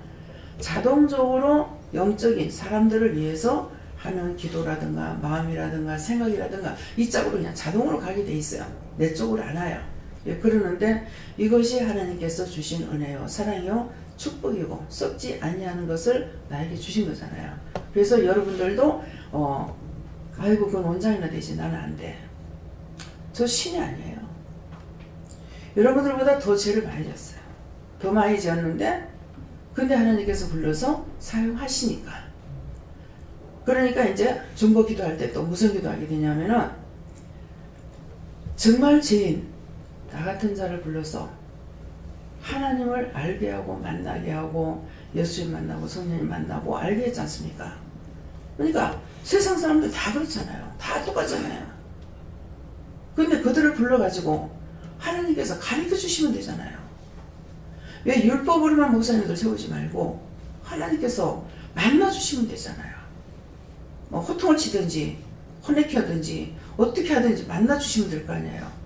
Speaker 1: 자동적으로 영적인 사람들을 위해서 하는 기도라든가 마음이라든가 생각이라든가 이 짝으로 그냥 자동으로 가게 돼 있어요. 내 쪽으로 안 와요. 예, 그러는데 이것이 하나님께서 주신 은혜요 사랑이요 축복이고 썩지 아니하는 것을 나에게 주신 거잖아요. 그래서 여러분들도 아이고 그건 원장이나 되지 나는 안 돼. 저 신이 아니에요. 여러분들보다 더 죄를 많이 졌어요. 더 많이 지었는데 근데 하나님께서 불러서 사용하시니까. 그러니까 이제 중보 기도할 때 또 무슨 기도하게 되냐면은 정말 죄인 나 같은 자를 불러서 하나님을 알게 하고 만나게 하고 예수님 만나고 성령님 만나고 알게 했지 않습니까? 그러니까 세상 사람들 다 그렇잖아요. 다 똑같잖아요. 근데 그들을 불러가지고 하나님께서 가르쳐 주시면 되잖아요. 왜 율법으로만 목사님들 세우지 말고 하나님께서 만나주시면 되잖아요. 뭐 호통을 치든지 혼내키 하든지 어떻게 하든지 만나주시면 될 거 아니에요.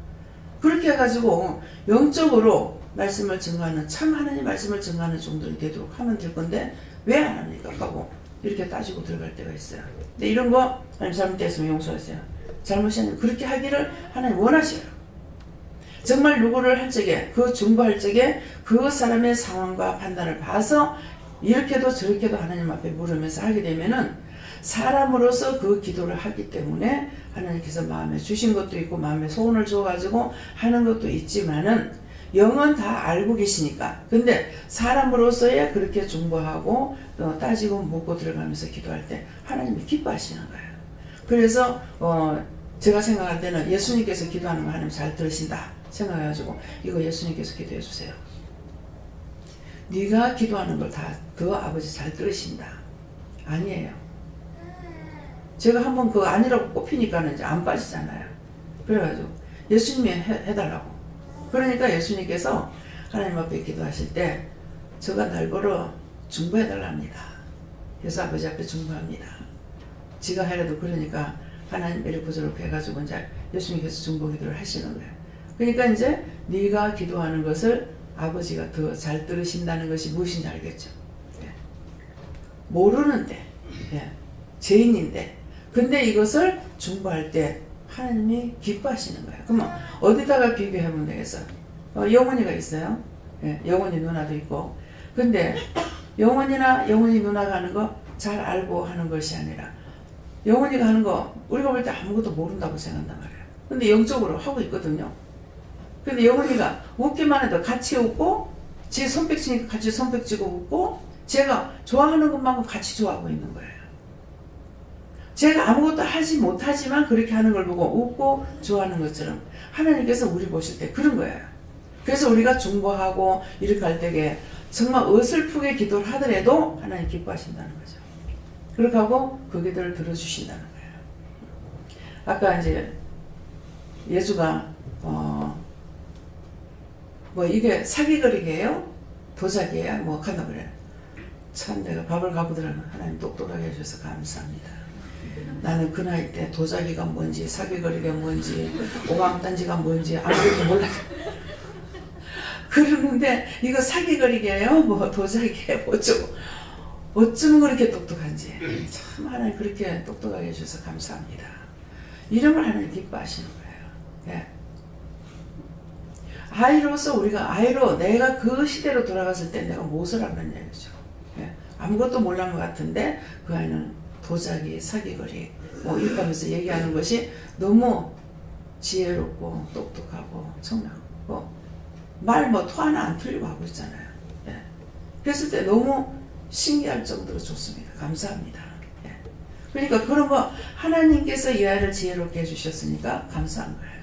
Speaker 1: 그렇게 해가지고 영적으로 말씀을 증거하는 참 하나님 말씀을 증거하는 정도이 되도록 하면 될 건데 왜 안 합니까? 하고 이렇게 따지고 들어갈 때가 있어요. 근데 이런 거 하나님 잘못됐으면 용서하세요. 잘못이 아니면 그렇게 하기를 하나님 원하셔요. 정말 누구를 할 적에 그 중보할 적에 그 사람의 상황과 판단을 봐서 이렇게도 저렇게도 하나님 앞에 물으면서 하게 되면은 사람으로서 그 기도를 하기 때문에 하나님께서 마음에 주신 것도 있고 마음에 소원을 줘가지고 하는 것도 있지만은 영은 다 알고 계시니까 근데 사람으로서의 그렇게 중보하고 따지고 묻고 들어가면서 기도할 때 하나님이 기뻐하시는 거예요. 그래서 제가 생각할 때는 예수님께서 기도하는 거 하나님 잘 들으신다 생각해가지고 이거 예수님께서 기도해 주세요. 네가 기도하는 걸 다 그 아버지 잘 들으신다. 아니에요. 제가 한번 그거 아니라고 꼽히니까는 이제 안 빠지잖아요. 그래가지고 예수님이 해달라고. 그러니까 예수님께서 하나님 앞에 기도하실 때 저가 날 걸어 중보해달랍니다. 그래서 아버지 앞에 중보합니다. 지가 해라도 그러니까 하나님 매력 부조롭게 해가지고 이제 예수님께서 중보 기도를 하시는 거예요. 그러니까 이제 네가 기도하는 것을 아버지가 더 잘 들으신다는 것이 무엇인지 알겠죠. 예. 모르는데 예. 죄인인데 근데 이것을 중보할 때 하나님이 기뻐하시는 거예요. 그러면 어디다가 비교해보면 되겠어요? 영혼이가 있어요. 예, 영혼이 누나도 있고 근데 영혼이나 영혼이 누나가 하는 거 잘 알고 하는 것이 아니라 영혼이가 하는 거 우리가 볼 때 아무것도 모른다고 생각한단 말이에요. 근데 영적으로 하고 있거든요. 근데 영혼이가 웃기만 해도 같이 웃고 제 손뼉 치니까 같이 손뼉 치고 웃고 제가 좋아하는 것만큼 같이 좋아하고 있는 거예요. 제가 아무것도 하지 못하지만 그렇게 하는 걸 보고 웃고 좋아하는 것처럼 하나님께서 우리 보실 때 그런 거예요. 그래서 우리가 중보하고 이렇게 할 때에 정말 어설프게 기도를 하더라도 하나님 기뻐하신다는 거죠. 그렇게 하고 그 기도를 들어주신다는 거예요. 아까 이제 예수가 뭐 이게 사기거리게요? 도자기예요? 뭐 하나 그래요. 참 내가 밥을 가보더라면 하나님 똑똑하게 해주셔서 감사합니다. 나는 그 나이 때 도자기가 뭔지 사기거리가 뭔지 오감단지가 뭔지 아무것도 몰라. 그러는데 이거 사기거리게요? 뭐 도자기에 어쩌면 그렇게 똑똑한지 참 하나님 그렇게 똑똑하게 해주셔서 감사합니다. 이런 걸 하나님 기뻐하시는 거예요. 예. 아이로서 우리가 아이로 내가 그 시대로 돌아갔을 때 내가 무엇을 하는 얘기죠. 예. 아무것도 몰란 것 같은데 그 아이는 도자기, 사기거리 뭐 이렇게 하면서 얘기하는 것이 너무 지혜롭고 똑똑하고 청량하고 말 뭐 토 하나 안 틀리고 하고 있잖아요. 예. 그랬을 때 너무 신기할 정도로 좋습니다. 감사합니다. 예. 그러니까 그런 거 하나님께서 이 아이를 지혜롭게 해주셨으니까 감사한 거예요.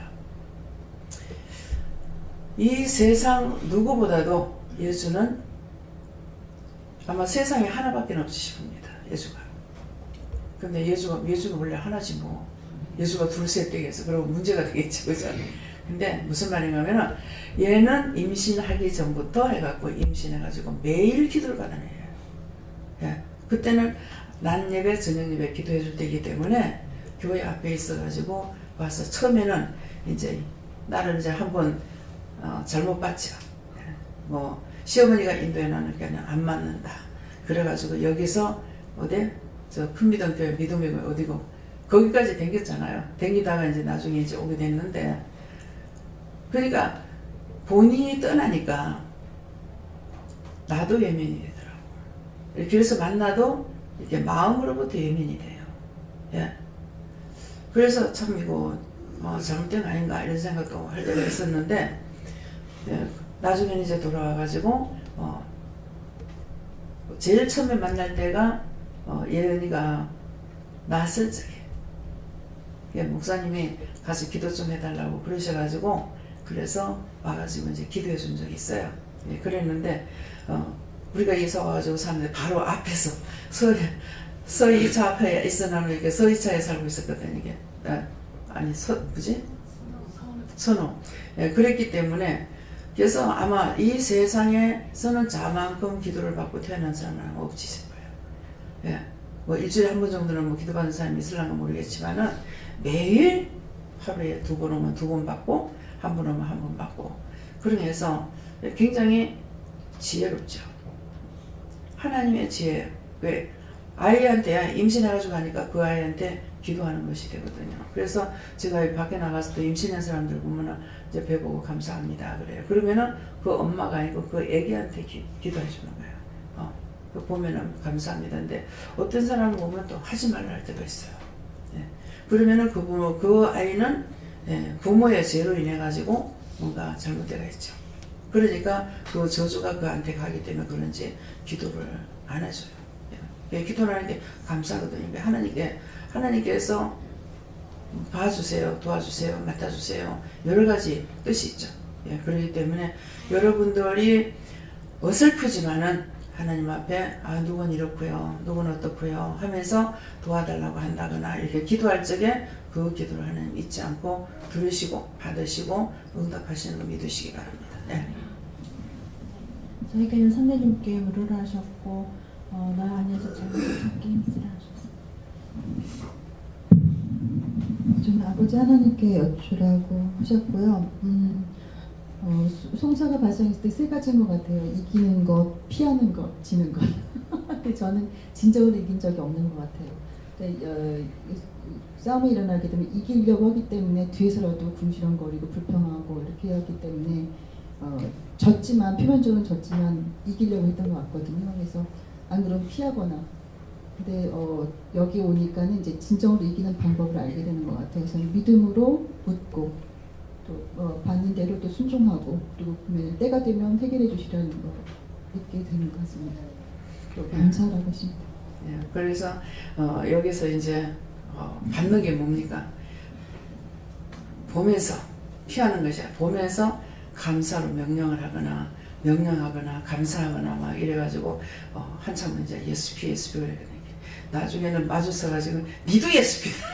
Speaker 1: 이 세상 누구보다도 예수는 아마 세상에 하나밖에 없으실 겁니다. 예수가. 근데 예수는 원래 하나지 뭐. 예수가 둘셋 되겠어. 그러면 문제가 되겠지. 그죠? 근데 무슨 말인가 하면은 얘는 임신하기 전부터 해갖고 임신해가지고 매일 기도를 받아내요. 예. 그때는 낮 예배, 저녁 예배 기도해줄 때이기 때문에 교회 앞에 있어가지고 와서 처음에는 이제 나를 이제 한번 잘못 봤죠. 예. 뭐 시어머니가 인도해 놨으니까 안 맞는다. 그래가지고 여기서 어디 저 큰미동 교회 미동교회 어디고 거기까지 댕겼잖아요. 댕기다가 이제 나중에 이제 오게 됐는데 그러니까 본인이 떠나니까 나도 외면이 되더라고. 그래서 만나도 이렇게 마음으로부터 외면이 돼요. 예. 그래서 참 이거 잘못된 거 아닌가 이런 생각도 할 때가 있었는데 예. 나중에는 이제 돌아와가지고 제일 처음에 만날 때가 예은이가 낳았을 적에 예, 목사님이 가서 기도 좀 해달라고 그러셔가지고 그래서 와가지고 이제 기도해 준 적이 있어요. 예, 그랬는데 우리가 이사 와가지고 사는데 바로 앞에서 서이차 앞에 있어 나는 이렇게 서이차에 살고 있었거든 이게 아니 뭐지? 선호. 예, 그랬기 때문에 그래서 아마 이 세상에서는 자만큼 기도를 받고 태어난 사람은 없지 싶어요. 예, 뭐 일주일에 한 번 정도는 뭐 기도받는 사람이 있을랑가 모르겠지만은 매일 하루에 2번 오면 2번 받고 한 번 오면 한 번 받고 그러면서 굉장히 지혜롭죠. 하나님의 지혜. 왜 아이한테 임신해가지고 하니까 그 아이한테 기도하는 것이 되거든요. 그래서 제가 밖에 나가서 또 임신한 사람들 보면은 이제 배보고 감사합니다 그래요. 그러면은 그 엄마가 아니고 그 애기한테 기도해 주는 거예요. 보면은 감사합니다. 근데 어떤 사람을 보면 또 하지 말라 할 때가 있어요. 예. 그러면은 그 아이는 예, 부모의 죄로 인해 가지고 뭔가 잘못되어 있죠. 그러니까 그 저주가 그한테 가기 때문에 그런지 기도를 안 해줘요. 예. 기도를 하는 게 감사하거든요. 하나님께서 봐주세요, 도와주세요, 맡아주세요. 여러 가지 뜻이 있죠. 예. 그렇기 때문에 여러분들이 어설프지만은 하나님 앞에 누군 이렇고요, 누군 어떻고요 하면서 도와달라고 한다거나 이렇게 기도할 적에 그 기도를 하나님 잊지 않고 들으시고 받으시고 응답하시는 거 믿으시기 바랍니다. 네.
Speaker 8: 저희가 선배님께 물으라 하셨고 나 안에서 잘못해서 게임스라 하셨어요.
Speaker 17: 저는 아버지 하나님께 여쭈라고 하셨고요. 송사가 발생했을 때 세 가지인 것 같아요. 이기는 것, 피하는 것, 지는 것. 근데 저는 진정으로 이긴 적이 없는 것 같아요. 싸움이 일어나게 되면 이기려고 하기 때문에 뒤에서라도 궁시렁거리고 불평하고 이렇게 하기 때문에 졌지만 표면적으로는 졌지만 이기려고 했던 것 같거든요. 그래서 안 그러면 피하거나. 근데 여기 오니까는 이제 진정으로 이기는 방법을 알게 되는 것 같아요. 그래서 믿음으로 묻고 또 받는 대로 또 순종하고 그리고 때가 되면 해결해 주시라는 거 믿게 되는 것 같습니다. 또 감사하라고 하십니다.
Speaker 1: 예, 그래서 여기서 이제 받는 게 뭡니까? 보면서 피하는 것이야. 보면서 감사로 명령하거나 감사하거나 막 이래가지고 한참은 이제 예수피 그랬거든요. 나중에는 마주서가지고 니도 예수피다.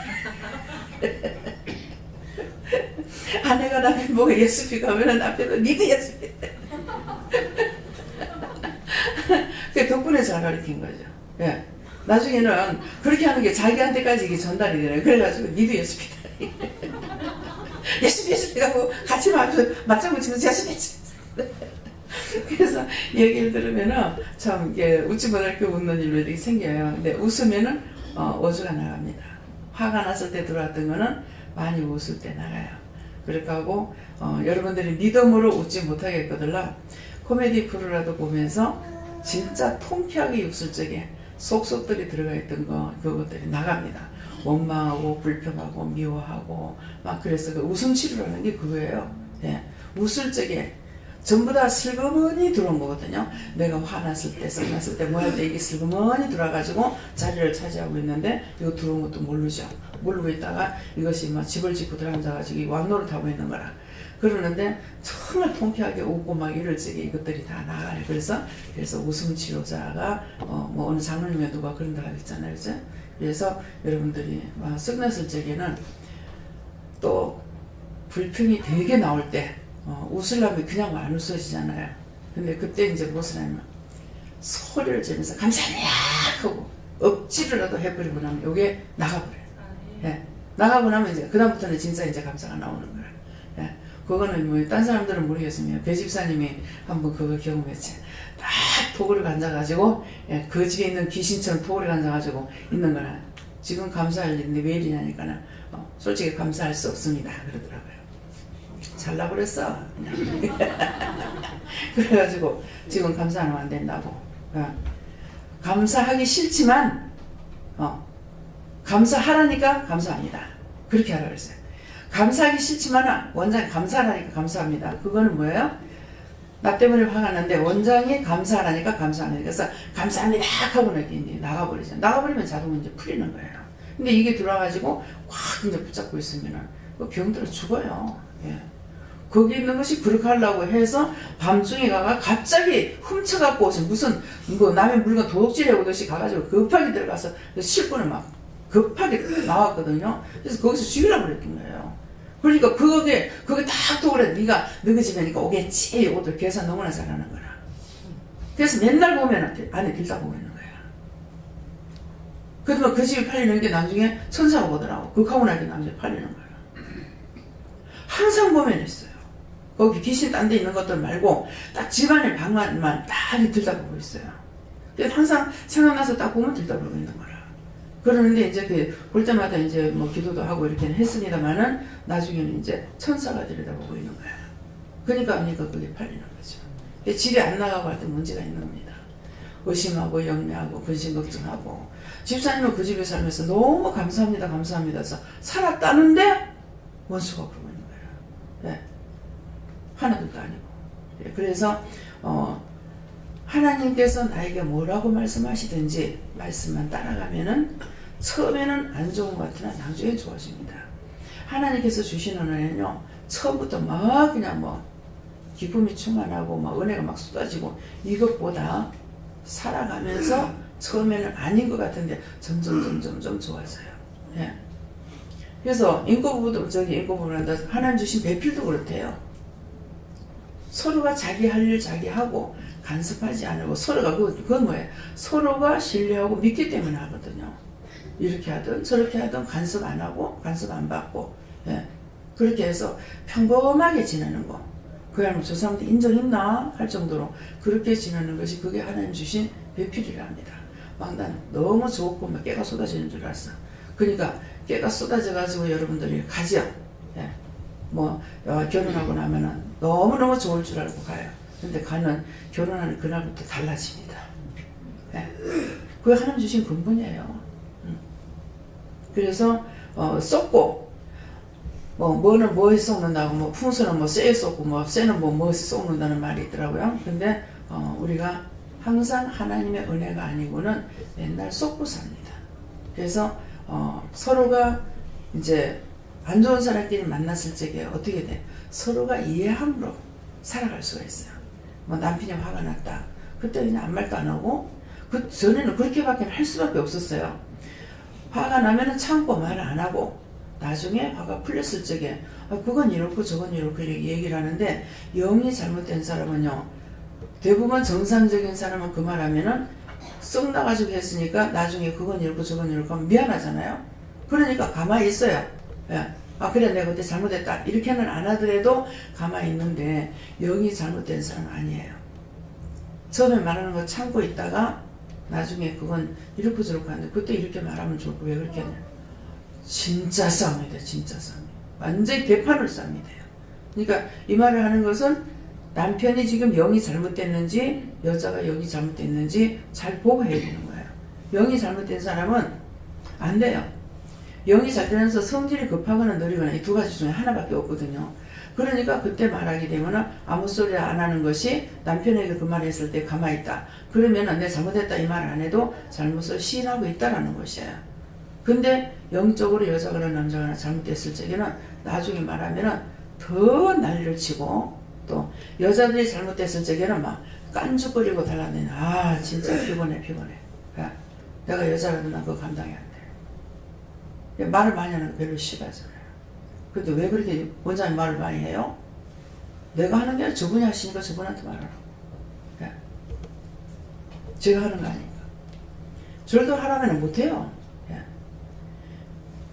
Speaker 1: 아내가 남편 보고 예수피 가면은 남편도 니도 예수피. 그 덕분에 잘 가르친 거죠. 예. 나중에는 그렇게 하는 게 자기한테까지 이게 전달이 되네요. 그래가지고 니도 예수피다. 예수피 하고 같이 맞장구 치면서 예수피. 그래서 얘기를 들으면은 참 이게 웃지 못할 게 웃는 일들이 생겨요. 근데 웃으면은 어조가 나갑니다. 화가 났을 때 들어왔던 거는 많이 웃을 때 나가요. 그렇게 하고 여러분들이 믿음으로 웃지 못하겠거들라 코미디 프로라도 보면서 진짜 통쾌하게 웃을 적에 속속들이 들어가 있던 거 그것들이 나갑니다. 원망하고 불평하고 미워하고 막 그래서 그 웃음 치료라는 게 그거예요. 예. 웃을 적에 전부 다 슬그머니 들어온 거거든요. 내가 화났을 때, 썩났을 때, 뭐 할 때 이게 슬그머니 들어와가지고 자리를 차지하고 있는데 이거 들어온 것도 모르죠. 모르고 있다가 이것이 막 집을 짓고 들어앉아가지고 왕노를 하고 있는 거라. 그러는데 정말 통쾌하게 웃고 막 이럴 적에 이것들이 다 나가요. 그래서 웃음 치료자가 뭐 어느 장로님이 누가 그런다고 했잖아요. 그죠? 그래서 여러분들이 막 썩났을 적에는 또 불평이 되게 나올 때 웃으려면 그냥 안 웃어지잖아요. 근데 그때 이제 무슨 하냐면 소리를 지르면서 감사합니다 하고 억지로라도 해버리고 나면 이게 나가버려요. 예. 나가고 나면 이제 그다음부터는 진짜 이제 감사가 나오는 거예요. 예. 그거는 뭐 딴 사람들은 모르겠으면 배 집사님이 한번 그거 경험했지. 딱 토굴에 앉아가지고 예, 그 집에 있는 귀신처럼 토굴에 앉아가지고 있는 거는 지금 감사할 일인데 왜 이러냐니까는 솔직히 감사할 수 없습니다 그러더라고요. 잘나버렸어. 그래가지고 지금 감사하면 안 된다고. 감사하기 싫지만 감사하라니까 감사합니다. 그렇게 하라고 했어요. 감사하기 싫지만 원장이 감사하라니까 감사합니다. 그거는 뭐예요? 나 때문에 화가 났는데 원장이 감사하라니까 감사합니다. 그래서 감사합니다 하고 이제 나가버리죠. 나가버리면 자동으로 이제 풀리는 거예요. 근데 이게 들어와가지고 확 이제 붙잡고 있으면은 병들어 죽어요. 예. 거기 있는 것이 그렇게 하려고 해서 밤중에 가가 갑자기 훔쳐갖고 오신 무슨 뭐 남의 물건 도둑질해 오듯이 가가지고 급하게 들어가서 실분을 막 급하게 나왔거든요. 그래서 거기서 죽이려고 그랬던 거예요. 그러니까 그게 딱 떠오래. 네가 너희 집에니까 오겠지. 오늘 계산 너무나 잘하는 거라. 그래서 맨날 보면 안에 들다보고 있는 거야. 그러면 그 집이 팔리는 게 나중에 천사가 오더라고. 극하고 나게 나중에 팔리는 거야. 항상 보면 있어요. 거기 귀신 딴 데 있는 것들 말고 딱 집안의 방안만 딱 들다보고 있어요. 그래서 항상 생각나서 딱 보면 들다보고 있는 거라. 그러는데 이제 볼 때마다 이제 뭐 기도도 하고 이렇게 했습니다만은 나중에는 이제 천사가 들여다보고 있는 거야. 그러니까 그게 팔리는 거죠. 근데 집에 안 나가고 할 때 문제가 있는 겁니다. 의심하고 영매하고 근심 걱정하고 집사님은 그 집에 살면서 너무 감사합니다 감사합니다 해서 살았다는데 원수가 그러고 있는 거예요. 네. 하나둘도 아니고. 네. 그래서 하나님께서 나에게 뭐라고 말씀하시든지 말씀만 따라가면은 처음에는 안 좋은 것 같으나 나중에 좋아집니다. 하나님께서 주시는 은혜는요 처음부터 막 그냥 뭐 기쁨이 충만하고 막 은혜가 막 쏟아지고 이것보다 살아가면서 처음에는 아닌 것 같은데 점점 좋아져요. 예. 그래서 인고부부도 인고부부란다 하나님 주신 배필도 그렇대요. 서로가 자기 할 일 자기 하고 간섭하지 않고 서로가 그건 뭐예요? 서로가 신뢰하고 믿기 때문에 하거든요. 이렇게 하든 저렇게 하든 간섭 안 하고 간섭 안 받고 예. 그렇게 해서 평범하게 지내는 거. 그야말로 저 사람들 인정했나 할 정도로 그렇게 지내는 것이 그게 하나님 주신 배필이라 합니다. 막 난 너무 좋고 막 깨가 쏟아지는 줄 알았어. 그러니까 깨가 쏟아져 가지고 여러분들이 가죠. 예. 뭐 결혼하고 나면은 너무너무 좋을 줄 알고 가요. 근데 결혼하는 그날부터 달라집니다. 예. 그게 하나님 주신 근본이에요. 그래서 쏟고 뭐는 뭐에 쏟는다고 뭐 풍수는 뭐 쇠에 쏟고 뭐 쇠는 뭐에 쏟는다는 말이 있더라고요. 근데 우리가 항상 하나님의 은혜가 아니고는 맨날 쏟고 삽니다. 그래서 서로가 이제 안 좋은 사람끼리 만났을 적에 어떻게 돼? 서로가 이해함으로 살아갈 수가 있어요. 뭐 남편이 화가 났다. 그때 그냥 아무 말도 안 하고 전에는 그렇게밖에 할 수밖에 없었어요. 화가 나면은 참고 말 안 하고 나중에 화가 풀렸을 적에 그건 이렇고 저건 이렇고 이렇게 얘기를 하는데 영이 잘못된 사람은요 대부분 정상적인 사람은 그 말하면은 썩 나가지고 했으니까 나중에 그건 이렇고 저건 이렇고 하면 미안하잖아요. 그러니까 가만히 있어요. 예. 그래 내가 그때 잘못했다 이렇게는 안 하더라도 가만히 있는데 영이 잘못된 사람 아니에요. 처음에 말하는 거 참고 있다가 나중에 그건 이렇고 저렇고 하는데 그때 이렇게 말하면 좋고 왜 그렇게 하냐. 진짜 싸움이 돼. 진짜 싸움이. 완전히 대판을 싸움이 돼요. 그러니까 이 말을 하는 것은 남편이 지금 영이 잘못됐는지 여자가 영이 잘못됐는지 잘 보고 해야 되는 거예요. 영이 잘못된 사람은 안 돼요. 영이 잘 되면서 성질이 급하거나 느리거나 이 두 가지 중에 하나밖에 없거든요. 그러니까 그때 말하게 되면 아무 소리 안 하는 것이 남편에게 그 말을 했을 때 가만히 있다. 그러면 내 잘못했다 이 말 안 해도 잘못을 시인하고 있다라는 것이에요. 근데 영적으로 여자거나 남자거나 잘못됐을 적에는 나중에 말하면 더 난리를 치고 또 여자들이 잘못됐을 적에는 막 깐죽거리고 달라내는 아 진짜 피곤해. 야, 내가 여자라도 난 그거 감당이 안 돼. 말을 많이 하는 거 별로 싫어하잖아요. 근데 왜 그렇게 원장님 말을 많이 해요? 내가 하는 게 아니라 저분이 하시니까 저분한테 말하라고. 야, 제가 하는 거 아니니까. 저도 하라면 못해요. 야.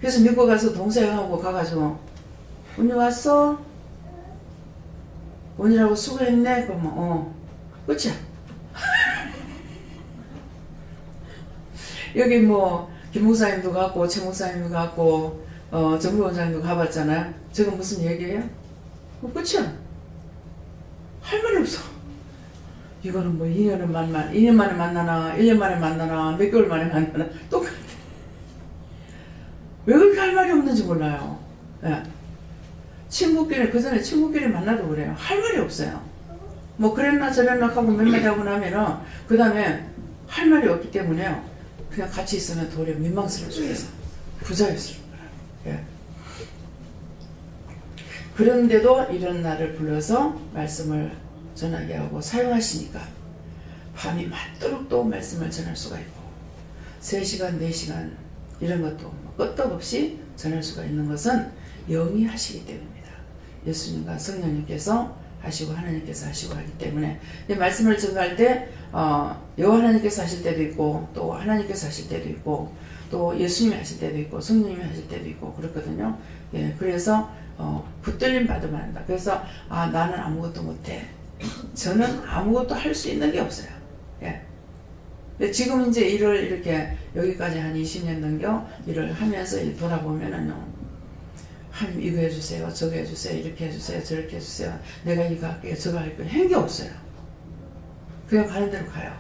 Speaker 1: 그래서 미국 가서 동생하고 가가지고 언니 왔어? 오느라고 수고했네? 그러면 끝이야. 여기 뭐 김 목사님도 갔고 최 목사님도 갔고 정부 원장님도 가봤잖아요. 저거 무슨 얘기예요? 끝이야. 할 말이 없어. 이거는 뭐 2년 만에 만나나 1년 만에 만나나 몇 개월 만에 만나나 똑같아. 왜 그렇게 할 말이 없는지 몰라요. 예. 친구끼리 그전에 친구끼리 만나도 그래요. 할 말이 없어요. 뭐 그랬나 저랬나 하고 몇 마디 하고 나면은 그 다음에 할 말이 없기 때문에요. 그냥 같이 있으면 도리어 민망스러워 죽겠어. 부자였을 거라. 예. 그런데도 이런 날을 불러서 말씀을 전하게 하고 사용하시니까 밤이 맞도록 또 말씀을 전할 수가 있고 3시간, 4시간 이런 것도 끄떡 없이 전할 수가 있는 것은 영이 하시기 때문입니다. 예수님과 성령님께서 하시고 하나님께서 하시고 하기 때문에 말씀을 전할 때 여호와 하나님께서 하실 때도 있고 또 하나님께서 하실 때도 있고 또 예수님이 하실 때도 있고 성령님이 하실 때도 있고 그렇거든요. 예, 그래서 붙들림 받으면 한다. 그래서 나는 아무것도 못해. 저는 아무것도 할 수 있는 게 없어요. 예. 근데 지금 이제 일을 이렇게 여기까지 한 20년 넘겨 일을 하면서 돌아보면은요. 하나님 이거 해주세요. 저거 해주세요. 이렇게 해주세요. 저렇게 해주세요. 내가 이거 할게요. 저거 할게요. 한 게 없어요. 그냥 가는 대로 가요.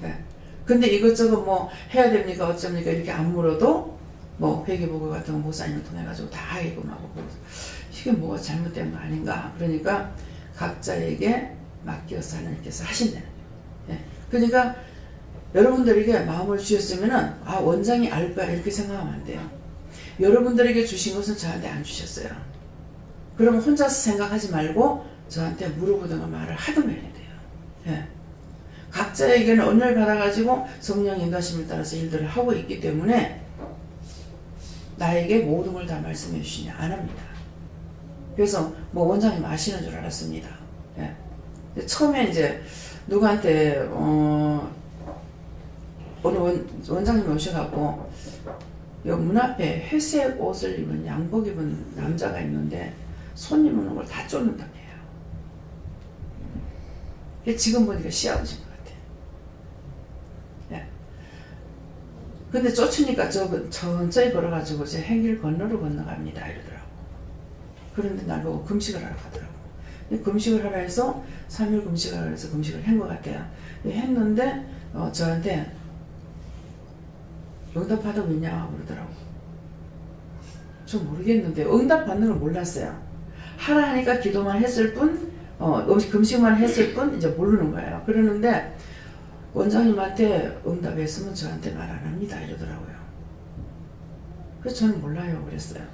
Speaker 1: 네. 근데 이것저것 뭐 해야 됩니까? 어쩝니까? 이렇게 안 물어도 뭐 회계보고 같은 거 목사님을 통해가지고 다 하고 막 이게 뭐가 잘못된 거 아닌가? 그러니까 각자에게 맡겨서 하나님께서 하신다는 거예요. 네. 그러니까 여러분들에게 마음을 주셨으면은 원장이 알 거야 이렇게 생각하면 안 돼요. 여러분들에게 주신 것은 저한테 안 주셨어요. 그러면 혼자서 생각하지 말고 저한테 물어보든가 말을 하든가 해야 돼요. 예. 각자에게는 은혜를 받아가지고 성령 인도하심을 따라서 일들을 하고 있기 때문에 나에게 모든 걸 다 말씀해 주시냐 안 합니다. 그래서 뭐 원장님 아시는 줄 알았습니다. 예. 처음에 이제 누구한테 어느 원장님이 오셔갖고 여기 문 앞에 회색 옷을 입은 양복 입은 남자가 있는데 손님 오는 걸 다 쫓는다고 해요. 지금 보니까 시아버지인 것 같아요. 예. 근데 쫓으니까 천천히 걸어가지고 제 행길 건너로 건너갑니다 이러더라고. 그런데 날 보고 금식을 하러 가더라고. 금식을 하라 해서 3일 금식을 하라 해서 금식을 한 것 같아요. 했는데 저한테 응답하다고 있냐 그러더라고. 좀 모르겠는데 응답받는 걸 몰랐어요. 하라 하니까 기도만 했을 뿐 금식만 했을 뿐 이제 모르는 거예요. 그러는데 원장님한테 응답했으면 저한테 말 안 합니다 이러더라고요. 그래서 저는 몰라요 그랬어요.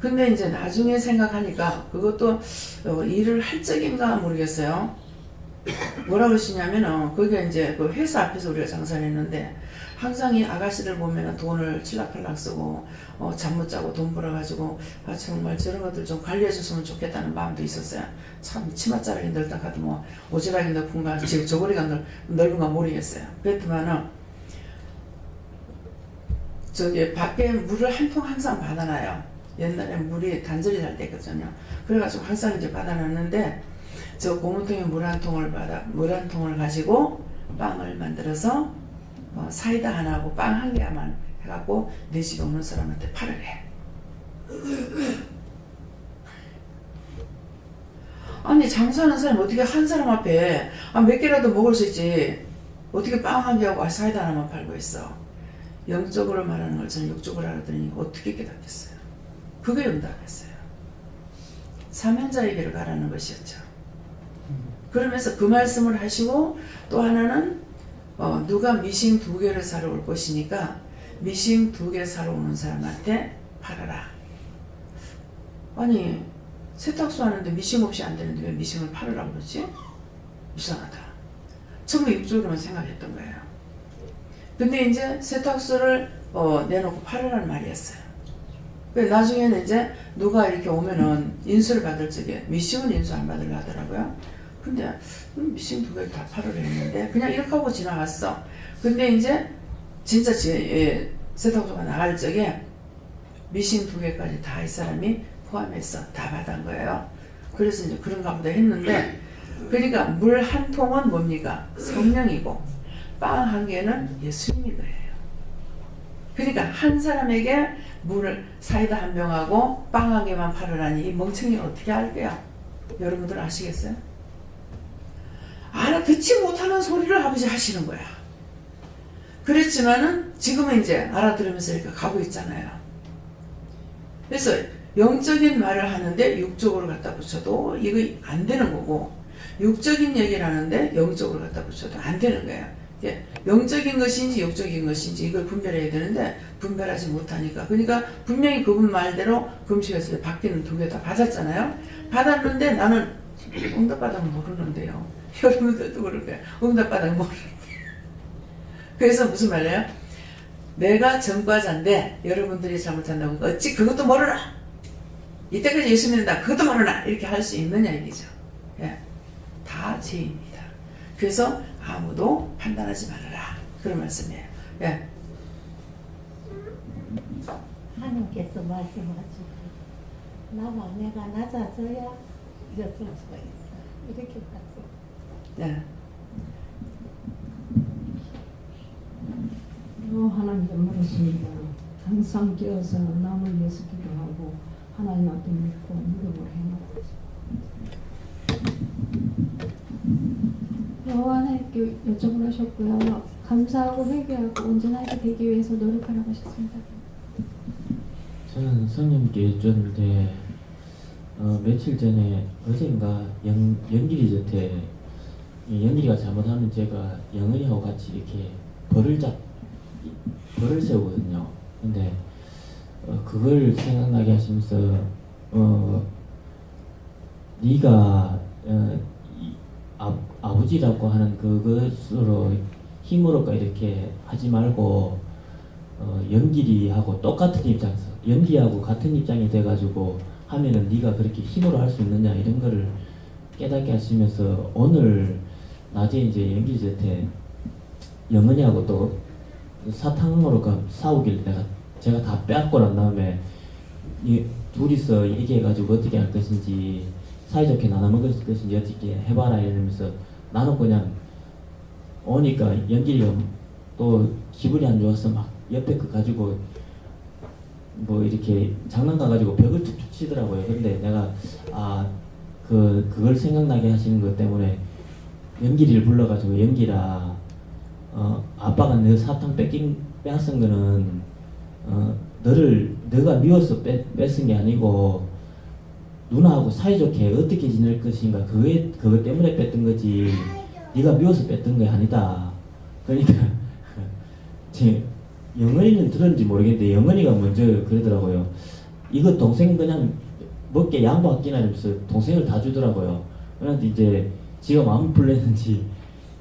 Speaker 1: 근데 이제 나중에 생각하니까 그것도 일을 할 적인가 모르겠어요. 뭐라 그러시냐면은 그게 이제 그 회사 앞에서 우리가 장사를 했는데 항상 이 아가씨들 보면은 돈을 칠락팔락 쓰고 잠 못 자고 돈 벌어가지고 정말 저런 것들 좀 관리해줬으면 좋겠다는 마음도 있었어요. 참 치맛자락이 넓다 카도 뭐 오지락이 넓은가 지금 저고리가 넓은가 모르겠어요. 그랬더만은 저기 밖에 물을 한 통 항상 받아놔요. 옛날에 물이 단절이 잘 때거든요. 그래가지고 항상 이제 받아놨는데 저 고무통에 물 한 통을 가지고 빵을 만들어서 사이다 하나하고 빵 한 개만 해갖고 내 집에 오는 사람한테 팔으래. 아니 장사하는 사람이 어떻게 한 사람 앞에 몇 개라도 먹을 수 있지 어떻게 빵 한 개하고 사이다 하나만 팔고 있어. 영적으로 말하는 걸 저는 육적으로 알아들으니 어떻게 깨닫겠어요. 그게 응답했어요. 사면자에게로 가라는 것이었죠. 그러면서 그 말씀을 하시고 또 하나는 누가 미싱 2개를 사러 올 것이니까 미싱 2개 사러 오는 사람한테 팔아라. 아니 세탁소 하는데 미싱 없이 안 되는데 왜 미싱을 팔으라고 그러지? 이상하다. 처음에 육적으로만 생각했던 거예요. 근데 이제 세탁소를 내놓고 팔으라는 말이었어요. 나중에는 이제 누가 이렇게 오면은 인수를 받을 적에 미싱은 인수 안 받으려 하더라고요. 근데 미싱 2개를 다 팔으려 했는데 그냥 이렇게 하고 지나갔어. 근데 이제 진짜 세탁소가 나갈 적에 미싱 2개까지 다 이 사람이 포함해서 다 받은 거예요. 그래서 이제 그런가 보다 했는데 그러니까 물 한 통은 뭡니까? 성령이고 빵 한 개는 예수님인 거예요. 그러니까 한 사람에게 물을 사이다 한 병하고 빵 한 개만 팔으라니 이 멍청이는 어떻게 알게요? 여러분들 아시겠어요? 알아듣지 못하는 소리를 아버지 하시는 거야. 그랬지만은 지금은 이제 알아들으면서 이렇게 가고 있잖아요. 그래서 영적인 말을 하는데 육적으로 갖다 붙여도 이거 안 되는 거고 육적인 얘기를 하는데 영적으로 갖다 붙여도 안 되는 거예요. 영적인 것인지 육적인 것인지 이걸 분별해야 되는데 분별하지 못하니까 그러니까 분명히 그분 말대로 금식에서 바뀌는 2개 다 받았잖아요. 받았는데 나는 응답받으면 모르는데요. 여러분들도 그럴 거예요. 응답받으면 모르는데 그래서 무슨 말이에요? 내가 전과자인데 여러분들이 잘못한다고 어찌 그것도 모르나? 이때까지 예수 믿는다 그것도 모르나? 이렇게 할 수 있느냐 이거죠. 예. 다 죄입니다. 그래서 아무도 판단하지 말아라. 그런 말씀이에요. 예.
Speaker 18: 하나님께서 말씀하시고 나와 내가 낮아져야 일어설 수가 있어. 이렇게 봤어요.
Speaker 1: 네.
Speaker 14: 하나님께 물었습니다. 항상 깨어서 남을 위해서 기도하고 하나님 앞에 믿고 무릎을 해놓고
Speaker 15: 하나님께 여쭤보려 하셨고요. 감사하고 회개하고 온전하게 되기 위해서 노력하라고 하셨습니다.
Speaker 6: 저는 성령님께 여쭈었는데 며칠 전에 어젠가 영길이 저태 영길이가 잘못하면 제가 영은이하고 같이 이렇게 벌을 세우거든요. 근데 그걸 생각나게 하시면서 네가 아버지라고 하는 그것으로 힘으로까 이렇게 하지 말고 영길이하고 똑같은 입장에서 영길이하고 같은 입장이 돼가지고 하면은 네가 그렇게 힘으로 할 수 있느냐 이런 거를 깨닫게 하시면서 오늘 낮에 이제 영길이한테 영은이하고 또 사탕으로 싸우길 제가 다 빼앗고 난 다음에 이 둘이서 얘기해가지고 어떻게 할 것인지 사이좋게 나눠 먹을 것인지 어떻게 해봐라 이러면서 나는 그냥 오니까 연길이가 또 기분이 안 좋아서 막 옆에 그 가지고 뭐 이렇게 장난 가가지고 벽을 툭툭 치더라고요. 근데 내가 그걸 생각나게 하시는 것 때문에 연길이를 불러가지고 연길아 아빠가 너 사탕 빼앗은 거는 너가 미워서 뺏은 게 아니고 누나하고 사이좋게 어떻게 지낼 것인가 그것 때문에 뺐던 거지 네가 미워서 뺐던 게 아니다. 그러니까 영은이는 들었는지 모르겠는데 영은이가 먼저 그러더라고요. 이거 동생 그냥 먹게 양보할게나 이러면서 동생을 다 주더라고요. 그런데 이제 지가 마음 풀렸는지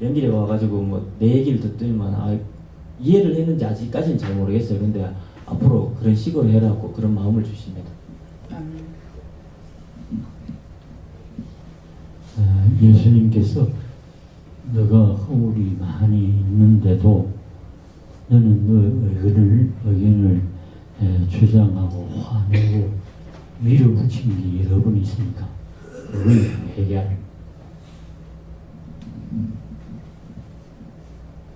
Speaker 6: 연길이 와가지고 뭐 내 얘기를 듣더니만 이해를 했는지 아직까지는 잘 모르겠어요. 근데 앞으로 그런 식으로 해라고 그런 마음을 주십니다.
Speaker 19: 예수님께서 너가 허물이 많이 있는데도 너는 너 의견을 주장하고 화내고 밀어붙인 게 여러 번 있으니까 그걸 회개하는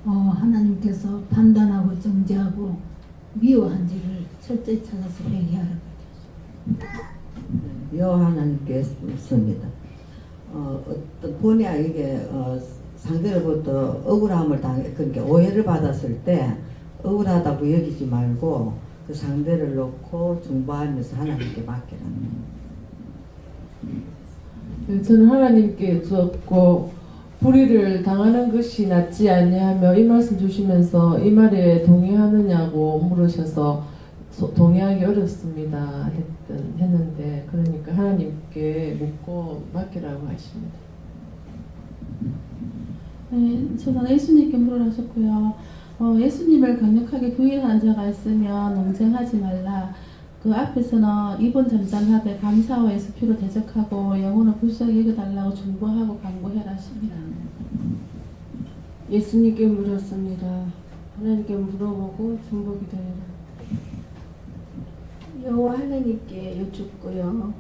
Speaker 18: 하나님께서 판단하고 정죄하고 미워한지를 철저히 찾아서 회개하라고
Speaker 20: 여호와 하나님께 묻습니다. 어떤 본의 이게 상대로부터 억울함을 그러니까 오해를 받았을 때 억울하다고 여기지 말고 그 상대를 놓고 중보하면서 하나님께 맡기라는.
Speaker 12: 저는 하나님께 주었고 불의를 당하는 것이 낫지 아니하며 이 말씀 주시면서 이 말에 동의하느냐고 물으셔서 동의하기 어렵습니다 했는데 그러니까 하나님께 묻고 맡기라고 하십니다.
Speaker 21: 네, 저는 예수님께 물으셨고요. 예수님을 강력하게 부인한 자가 있으면 논쟁하지 말라. 그 앞에서는 이번 잠잠하되 감사와 예수피로 대적하고 영혼을 불쌍히 여겨달라고 중보하고 간구해라 하십니다.
Speaker 3: 예수님께 물었습니다. 하나님께 물어보고 중보 기도해라. 여호와 하나님께 여쭙고요.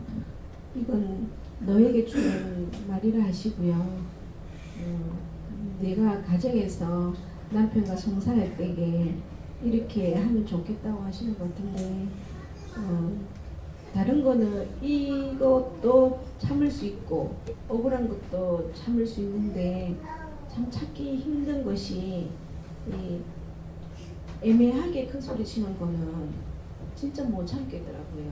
Speaker 3: 이건 너에게 주는 말이라 하시고요. 내가 가정에서 남편과 송사할 때에 이렇게 하면 좋겠다고 하시는 것 같은데 다른 거는 이것도 참을 수 있고 억울한 것도 참을 수 있는데 참 찾기 힘든 것이 애매하게 큰 소리 치는 거는 진짜 못 참겠더라고요.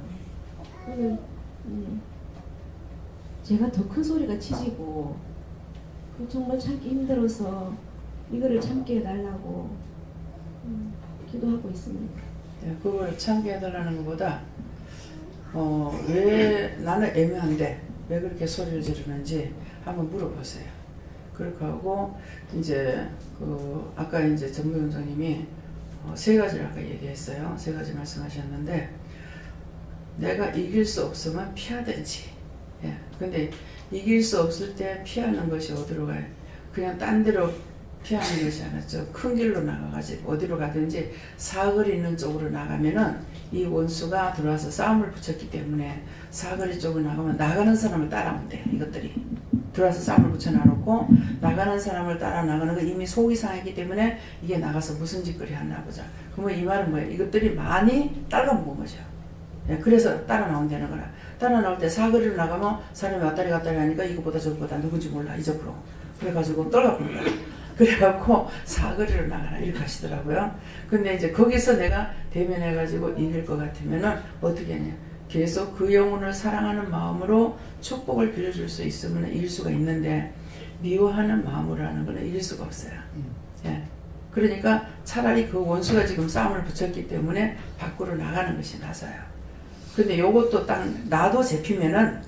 Speaker 3: 제가 더 큰 소리가 치지고 정말 참기 힘들어서 이거를 참게 해달라고 기도하고 있습니다.
Speaker 1: 네, 그걸 참게 해달라는 것보다 왜 나는 애매한데 왜 그렇게 소리를 지르는지 한번 물어보세요. 그렇게 하고 이제 아까 이제 전무위원장님이 세 가지를 아까 얘기했어요. 세 가지 말씀하셨는데 내가 이길 수 없으면 피하든지. 예. 근데 이길 수 없을 때 피하는 것이 어디로 가요? 그냥 딴 데로 피하는 것이 아니죠. 큰 길로 나가가지고 어디로 가든지 사거리 있는 쪽으로 나가면은 이 원수가 들어와서 싸움을 붙였기 때문에 사거리 쪽으로 나가면 나가는 사람을 따라오면 돼요. 이것들이 들어와서 싸움을 붙여놔놓고 나가는 사람을 따라 나가는 거 이미 속이 상했기 때문에 이게 나가서 무슨 짓거리 하나 보자. 그러면 이 말은 뭐예요? 이것들이 많이 딸가먹은 거죠. 예, 그래서 따라 나온다는 거라. 따라 나올 때 사거리로 나가면 사람이 왔다리 갔다리 하니까 이거보다 저거보다 누군지 몰라 이쪽으로. 그래가지고 떨어보는 거야. 그래갖고 사거리로 나가라 이렇게 하시더라고요. 근데 이제 거기서 내가 대면해가지고 이길 것 같으면은 어떻게 하냐. 계속 그 영혼을 사랑하는 마음으로 축복을 빌어줄 수 있으면 이길 수가 있는데 미워하는 마음으로 하는 거는 이길 수가 없어요. 예. 그러니까 차라리 그 원수가 지금 싸움을 붙였기 때문에 밖으로 나가는 것이 나서요. 근데 요것도 딱 나도 잡히면은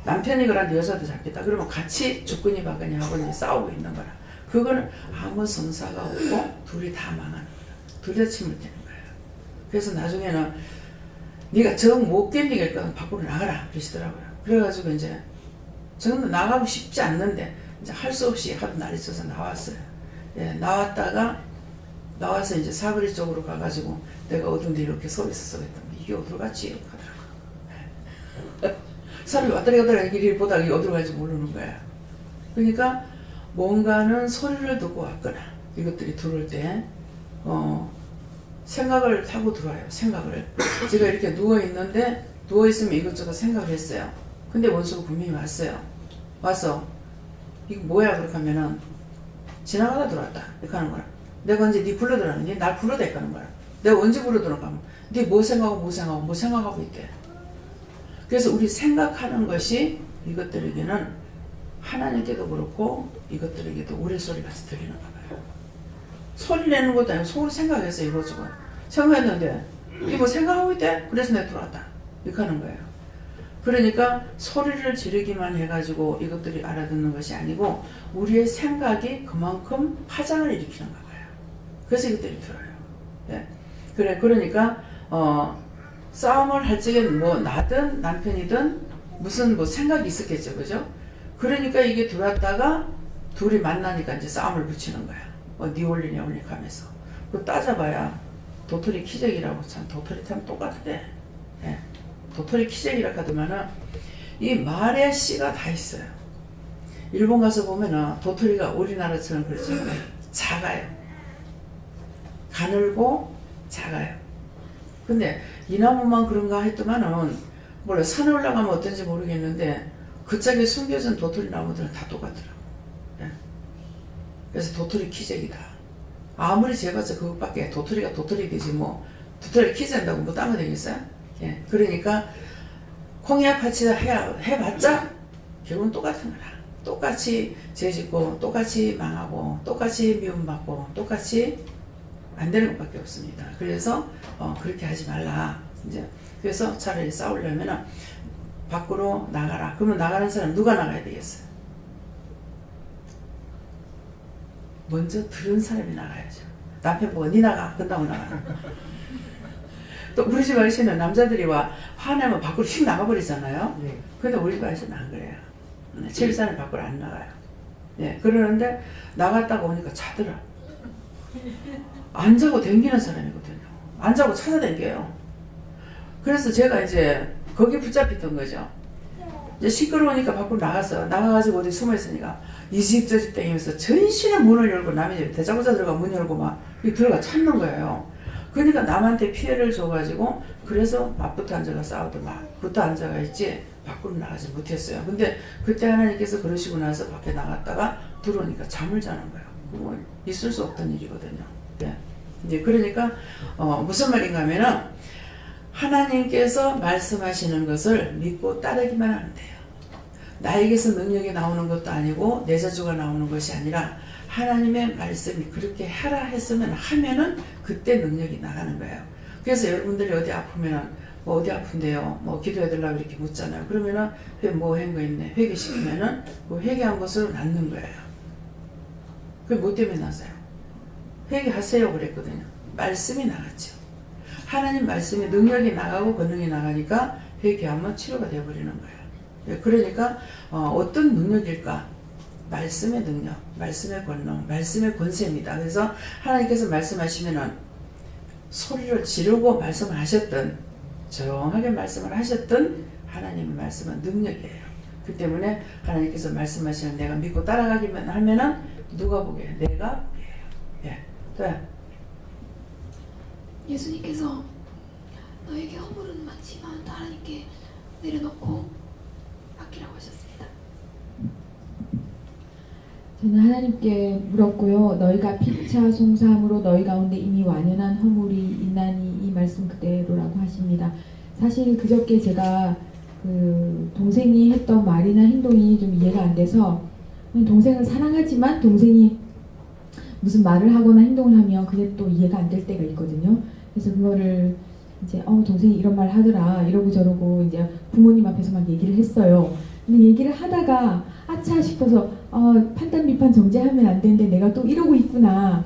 Speaker 1: 남편이 그런데 여자도 잡혔다. 그러면 같이 죽거니 박거니 하고 이제 싸우고 있는 거라. 그거는 아무 성사가 없고 둘이 다 망하는 거야. 둘이 다 침을 떼는 거예요. 그래서 나중에는 네가 정 못 견디겠거든 밖으로 나가라 그러시더라고요. 그래가지고 이제 저는 나가고 싶지 않는데 이제 할 수 없이 하도 날이 쳐서 나왔어요. 예, 나와서 이제 사거리 쪽으로 가가지고 내가 어딘데 이렇게 서 있었어 했더니 이게 어디로 갔지? 이렇게 하더라고요. 사람이 왔다리 갔다리 길을 보다가 이게 어디로 갈지 모르는 거야. 그러니까 뭔가는 소리를 듣고 왔거나 이것들이 들어올 때 생각을 타고 들어와요. 생각을. 제가 이렇게 누워있는데 누워있으면 이것저것 생각을 했어요. 근데 원수가 분명히 왔어요. 와서 이거 뭐야 그렇게 하면은 지나가다 들어왔다 이렇게 하는 거야. 내가 언제 네 불러들었는지 날 불러다 이렇게 하는 거야. 내가 언제 불러들었는가 하면 네 뭐 생각하고 있대. 그래서 우리 생각하는 것이 이것들에게는 하나님께도 그렇고 이것들에게도 우레소리같이 들리는 거예요. 소리 내는 것도 아니고 속으로 생각했어 이것저것. 생각했는데 이거 뭐 생각하고 있대? 그래서 내가 들어왔다. 이렇게 하는 거예요. 그러니까 소리를 지르기만 해가지고 이것들이 알아듣는 것이 아니고 우리의 생각이 그만큼 파장을 일으키는 거예요. 그래서 이것들이 들어요. 예. 그러니까 싸움을 할 적엔 뭐 나든 남편이든 무슨 뭐 생각이 있었겠죠. 그죠? 그러니까 이게 들어왔다가 둘이 만나니까 이제 싸움을 붙이는 거야. 니 올리냐 올리냐 하면서. 그거 따져봐야 도토리 키재기라고 참 도토리 참 똑같대. 예. 도토리 키재기라 하더만은 이 말에 씨가 다 있어요. 일본 가서 보면은 도토리가 우리나라처럼 그렇잖아요. 작아요. 가늘고 작아요. 근데 이 나무만 그런가 했더만은 몰라 산에 올라가면 어떤지 모르겠는데 그 짝에 숨겨진 도토리 나무들은 다 똑같더라고. 예. 그래서 도토리 키재기다. 아무리 재봤자 그것밖에 도토리가 도토리 되지 뭐 도토리 키재한다고 뭐 딴 거 되겠어요? 예. 그러니까 콩이야 파치다 해봤자 결국은 똑같은 거라. 똑같이 죄짓고 똑같이 망하고 똑같이 미움받고 똑같이 안 되는 것밖에 없습니다. 그래서 그렇게 하지 말라. 이제 그래서 차라리 싸우려면은 밖으로 나가라. 그러면 나가는 사람 누가 나가야 되겠어요? 먼저 들은 사람이 나가야죠. 남편 보고 니 나가. 그런다고 나가라. 또 우리 집 아저씨는 남자들이 와 화내면 밖으로 휙 나가버리잖아요. 근데 우리 집 아저씨는 안 그래요. 집사는 밖으로 안 나가요. 예, 그러는데 나갔다가 오니까 자더라. 안 자고 댕기는 사람이거든요. 안 자고 찾아댕겨요. 그래서 제가 이제 거기 붙잡혔던 거죠. 이제 시끄러우니까 밖으로 나가가지고 어디 숨어 있으니까 이 집 저 집 땡기면서 전신에 문을 열고 남의 집 대자보자 들어가 문 열고 막 들어가 찾는 거예요. 그러니까 남한테 피해를 줘가지고 그래서 앞부터 앉아가 싸우도 막 붙어 앉아가 있지 밖으로 나가지 못했어요. 근데 그때 하나님께서 그러시고 나서 밖에 나갔다가 들어오니까 잠을 자는 거예요. 뭐 있을 수 없던 일이거든요. 네. 이제 그러니까 무슨 말인가 하면은 하나님께서 말씀하시는 것을 믿고 따르기만 하면 돼요. 나에게서 능력이 나오는 것도 아니고 내 자주가 나오는 것이 아니라 하나님의 말씀이 그렇게 하라 했으면 하면은 그때 능력이 나가는 거예요. 그래서 여러분들이 어디 아프면은 뭐 어디 아픈데요? 뭐 기도해달라고 이렇게 묻잖아요. 그러면은 뭐 한 거 있네. 회개시키면은 그 회개한 것으로 낫는 거예요. 그게 뭐 때문에 나서요? 회개하세요 그랬거든요. 말씀이 나갔죠. 하나님 말씀에 능력이 나가고 권능이 나가니까 회개하면 치료가 되어버리는 거예요. 그러니까 어떤 능력일까? 말씀의 능력, 말씀의 권능, 말씀의 권세입니다. 그래서 하나님께서 말씀하시면은 소리를 지르고 말씀을 하셨던 조용하게 말씀을 하셨던 하나님의 말씀은 능력이에요. 그 때문에 하나님께서 말씀하시는 내가 믿고 따라가기만 하면은 누가 보게? 내가 보게요. 예. 네.
Speaker 4: 예수님께서 너에게 허물은 많지만 하나님께 내려놓고 맡기라고 하셨습니다.
Speaker 12: 저는 하나님께 물었고요. 너희가 피차 송사함으로 너희 가운데 이미 완연한 허물이 있나니 이 말씀 그대로라고 하십니다. 사실 그저께 제가 그 동생이 했던 말이나 행동이 좀 이해가 안 돼서 동생을 사랑하지만 동생이 무슨 말을 하거나 행동을 하면 그게 또 이해가 안 될 때가 있거든요. 그래서 그거를 이제 동생이 이런 말 하더라 이러고 저러고 이제 부모님 앞에서 막 얘기를 했어요. 근데 얘기를 하다가 아차 싶어서 판단 비판 정죄하면 안 되는데 내가 또 이러고 있구나.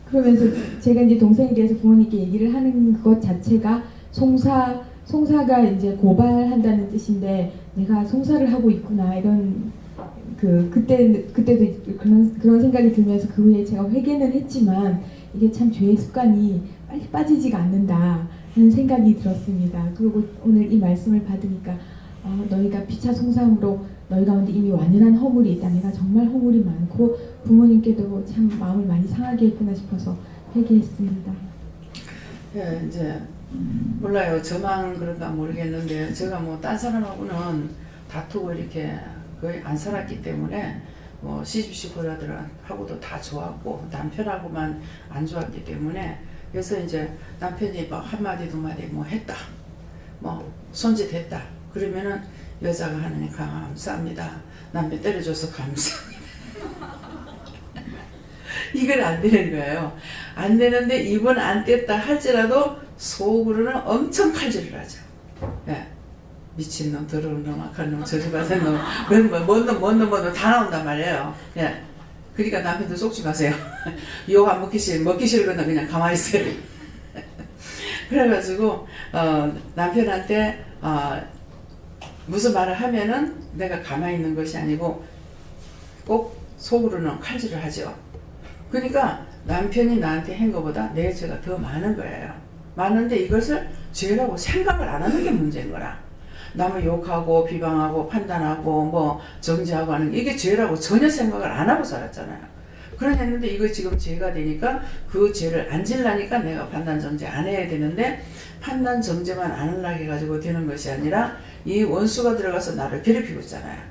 Speaker 12: 그러면서 제가 이제 동생에 대해서 부모님께 얘기를 하는 것 자체가 송사가 이제 고발한다는 뜻인데 내가 송사를 하고 있구나 이런 그때도 그런 생각이 들면서 그 후에 제가 회개는 했지만 이게 참 죄의 습관이 빨리 빠지지가 않는다 하는 생각이 들었습니다. 그리고 오늘 이 말씀을 받으니까 너희가 피차 송사함으로 너희 가운데 이미 완연한 허물이 있다. 내가 정말 허물이 많고 부모님께도 참 마음을 많이 상하게 했구나 싶어서 회개했습니다.
Speaker 1: 예, 이제 몰라요. 저만 그런가 모르겠는데 제가 뭐 딴 사람하고는 다투고 이렇게 거의 안 살았기 때문에 뭐 시집시고라들하고도 다 좋았고 남편하고만 안 좋았기 때문에 그래서 이제 남편이 뭐 한마디 두마디 뭐 했다 뭐 손짓했다 그러면은 여자가 하느님 감사합니다. 남편 때려줘서 감사합니다. 이건 안 되는 거예요. 안 되는데 입은 안 뗐다 할지라도 속으로는 엄청 칼질을 하죠. 예. 미친놈, 더러운 놈, 악한 놈, 저주받은 놈, 뭔 놈 다 나온단 말이에요. 예. 그러니까 남편도 속지 마세요. 욕 안 먹기 싫으면 그냥 가만히 있어요. 그래가지고 남편한테 무슨 말을 하면은 내가 가만히 있는 것이 아니고 꼭 속으로는 칼질을 하죠. 그러니까 남편이 나한테 한 것보다 내 죄가 더 많은 거예요. 많은데 이것을 죄라고 생각을 안 하는 게 문제인 거라. 남을 욕하고 비방하고 판단하고 뭐 정죄하고 하는 게 이게 죄라고 전혀 생각을 안 하고 살았잖아요. 그랬는데 이거 지금 죄가 되니까 그 죄를 안 질라니까 내가 판단 정죄 안 해야 되는데 판단 정죄만 안 하려고 해가지고 되는 것이 아니라 이 원수가 들어가서 나를 괴롭히고 있잖아요.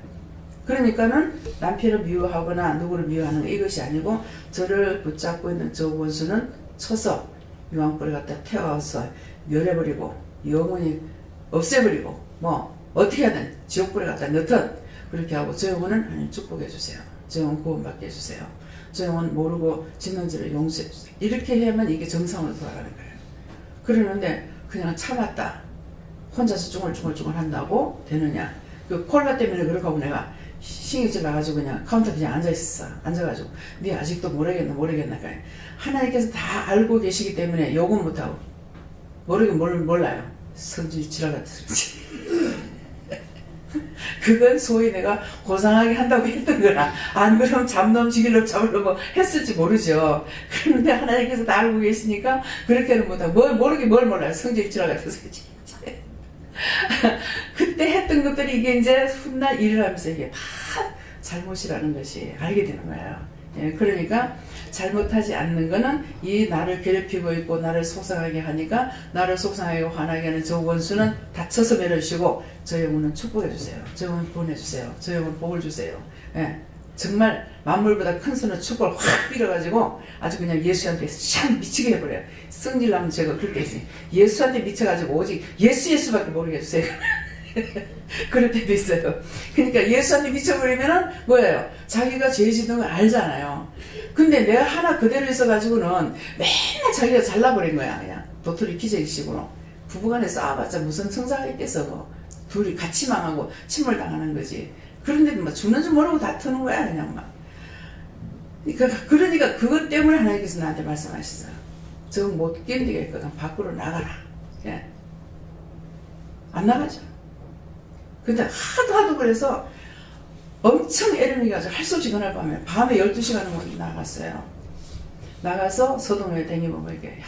Speaker 1: 그러니까는 남편을 미워하거나 누구를 미워하는 이것이 아니고 저를 붙잡고 있는 저 원수는 쳐서 유황불을 갖다 태워서 멸해버리고 영원히 없애버리고 뭐 어떻게 하든 지옥불에 갖다 넣든 그렇게 하고 저 영혼은 하나님 축복해 주세요. 저 영혼 구원받게 해주세요. 저 영혼 모르고 짓는 죄를 용서해 주세요. 이렇게 해야만 이게 정상으로 돌아가는 거예요. 그러는데 그냥 참았다. 혼자서 중얼중얼 한다고 되느냐. 그 콜라 때문에 그렇게 하고 내가 신경질 나가지고 그냥 카운터 그냥 앉아있었어. 앉아가지고 네 아직도 모르겠나. 하나님께서 다 알고 계시기 때문에 욕은 못하고 모르긴 몰라요. 성질 지랄 같은 소리지. 그건 소위 내가 고상하게 한다고 했던 거라. 안 그러면 잡놈 죽이려고 잡으려고 했을지 모르죠. 그런데 하나님께서 다 알고 계시니까 그렇게는 못하고 모르긴 뭘 몰라요. 성질 지랄 같은 소리지. 그때 했던 것들이 이게 이제 훗날 일을 하면서 이게 다 잘못이라는 것이 알게 되는 거예요. 예, 그러니까 잘못하지 않는 거는 이 나를 괴롭히고 있고 나를 속상하게 하니까 나를 속상하게 화나게 하는 저 원수는 다쳐서 멸해주시고 저 영혼은 축복해 주세요. 저 영혼 구원해 주세요. 저 영혼 복을 주세요. 예, 정말 만물보다 큰 손을 축복을 확 빌어가지고 아주 그냥 예수한테 샥 미치게 해버려요. 성질나면 제가 그렇게 했어요. 예수한테 미쳐가지고 오직 예수밖에 모르게 해주세요. 그럴 때도 있어요. 그러니까 예수한테 미쳐버리면은 뭐예요? 자기가 죄 짓는 걸 알잖아요. 근데 내가 하나 그대로 있어가지고는 맨날 자기가 잘나버린 거야. 그냥 도토리 기저귀식으로. 부부간에 싸워봤자 무슨 성사가 있겠어. 뭐. 둘이 같이 망하고 침몰당하는 거지. 그런데 뭐 죽는 줄 모르고 다투는 거야. 그냥 막. 그러니까 그것 때문에 하나님께서 나한테 말씀하셨어요. 저거 못 견디겠거든. 밖으로 나가라. 예. 안 나가죠. 근데 하도 그래서 엄청 애를 가지고 할 수 없이 그날 밤에 12시간을 나갔어요. 나가서 서동에 댕기면 이게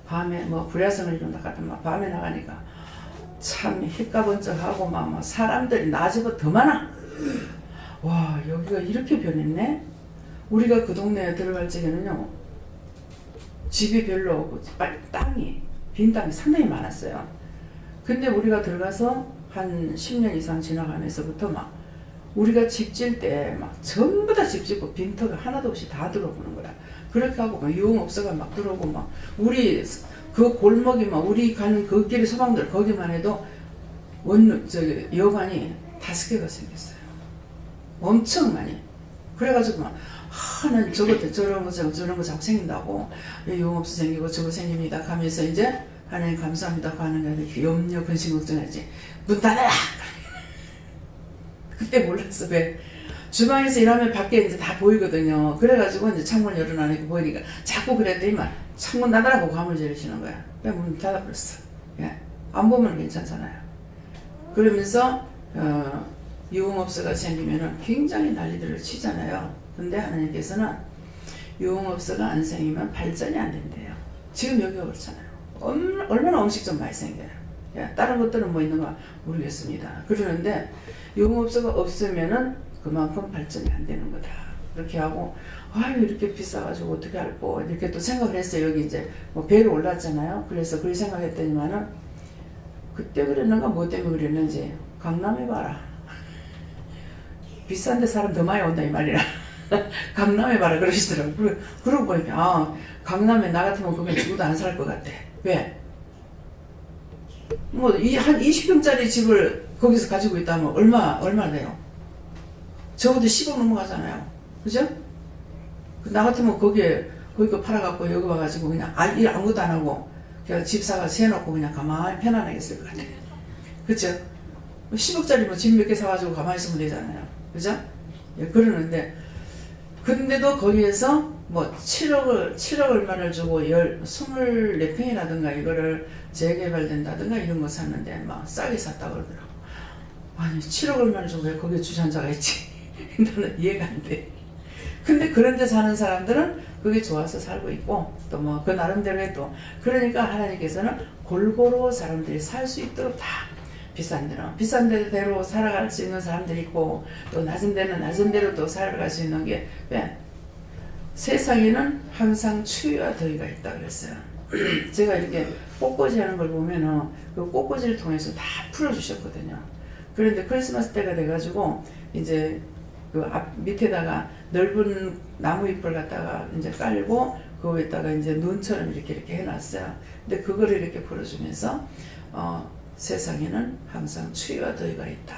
Speaker 1: 밤에 뭐 불야성을 좀 나갔더만 밤에 나가니까 참 힐까번쩍하고 막 사람들이 낮에보다 더 많아. 와, 여기가 이렇게 변했네. 우리가 그 동네에 들어갈 적에는요 집이 별로 없고 빈 땅이 상당히 많았어요. 근데 우리가 들어가서 한 10년 이상 지나가면서부터 막 우리가 집 질 때 막 전부 다 집 짓고 빈터가 하나도 없이 다 들어오는 거야. 그렇게 하고 막 유흥업소가 막 들어오고 막 우리 그 골목이 막 우리 가는 그 길의 소방들 거기만 해도 여관이 5개가 생겼어요. 엄청 많이. 그래가지고 막 난 저것도 저런 거 자꾸 생긴다고 유흥업소 생기고 저거 생깁니다 가면서 이제 하나님 감사합니다 하는 게 이렇게 염려 근심 걱정하지. 문 닫아라! 그때 몰랐어. 왜? 주방에서 일하면 밖에 이제 다 보이거든요. 그래가지고 이제 창문 열어놔니까 보이니까 자꾸 그랬더니 막 창문 닫아라고 감을 지르시는 거야. 그냥 문 닫아버렸어. 예. 안 보면 괜찮잖아요. 그러면서 유흥업소가 생기면은 굉장히 난리들을 치잖아요. 근데 하나님께서는 유흥업소가 안 생기면 발전이 안 된대요. 지금 여기가 그렇잖아요. 얼마나 음식점 많이 생겨요. 다른 것들은 뭐 있는가 모르겠습니다. 그러는데 유흥업소가 없으면은 그만큼 발전이 안 되는 거다. 그렇게 하고 아유 이렇게 비싸가지고 어떻게 할꼬 이렇게 또 생각을 했어요. 여기 이제 뭐 배로 올랐잖아요. 그래서 그렇게 생각했더니만은 그때 그랬는가 뭐 때문에 그랬는지 강남에 봐라. 비싼데 사람 더 많이 온다 이 말이라. 강남에 봐라 그러시더라고요. 그러고 보니까 강남에 나 같으면 거기 죽어도 안 살 것 같아. 왜? 뭐 한 20평짜리 집을 거기서 가지고 있다면 얼마 돼요? 적어도 10억 넘어가잖아요. 그죠? 나 같으면 거기 거 팔아갖고 여기 와가지고 그냥 일 아무것도 안 하고 그냥 집 사가 세놓고 그냥 가만히 편안하게 쓸 것 같아요. 그죠? 10억짜리 뭐 집 몇 개 사가지고 가만히 있으면 되잖아요. 그죠? 예, 그러는데 근데도 거기에서 뭐 7억 얼마를 주고 24평이라든가 이거를 재개발된다든가 이런 거 샀는데 막 싸게 샀다고 그러더라고. 아니 7억 얼마를 주고 왜 거기에 주전자가 있지? 나는 이해가 안 돼. 근데 그런 데 사는 사람들은 그게 좋아서 살고 있고 또 뭐 그 나름대로의 또 그러니까 하나님께서는 골고루 사람들이 살 수 있도록 다 비싼 데는 비싼 데대로 살아갈 수 있는 사람들이 있고 또 낮은 데는 낮은 데로 또 살아갈 수 있는 게 왜? 세상에는 항상 추위와 더위가 있다 그랬어요. 제가 이렇게 꽃꽂이 하는 걸 보면은 그 꽃꽂이를 통해서 다 풀어주셨거든요. 그런데 크리스마스 때가 돼가지고 이제 그 앞 밑에다가 넓은 나무 잎을 갖다가 이제 깔고 그 위에다가 이제 눈처럼 이렇게 해놨어요. 근데 그거를 이렇게 풀어주면서 세상에는 항상 추위와 더위가 있다.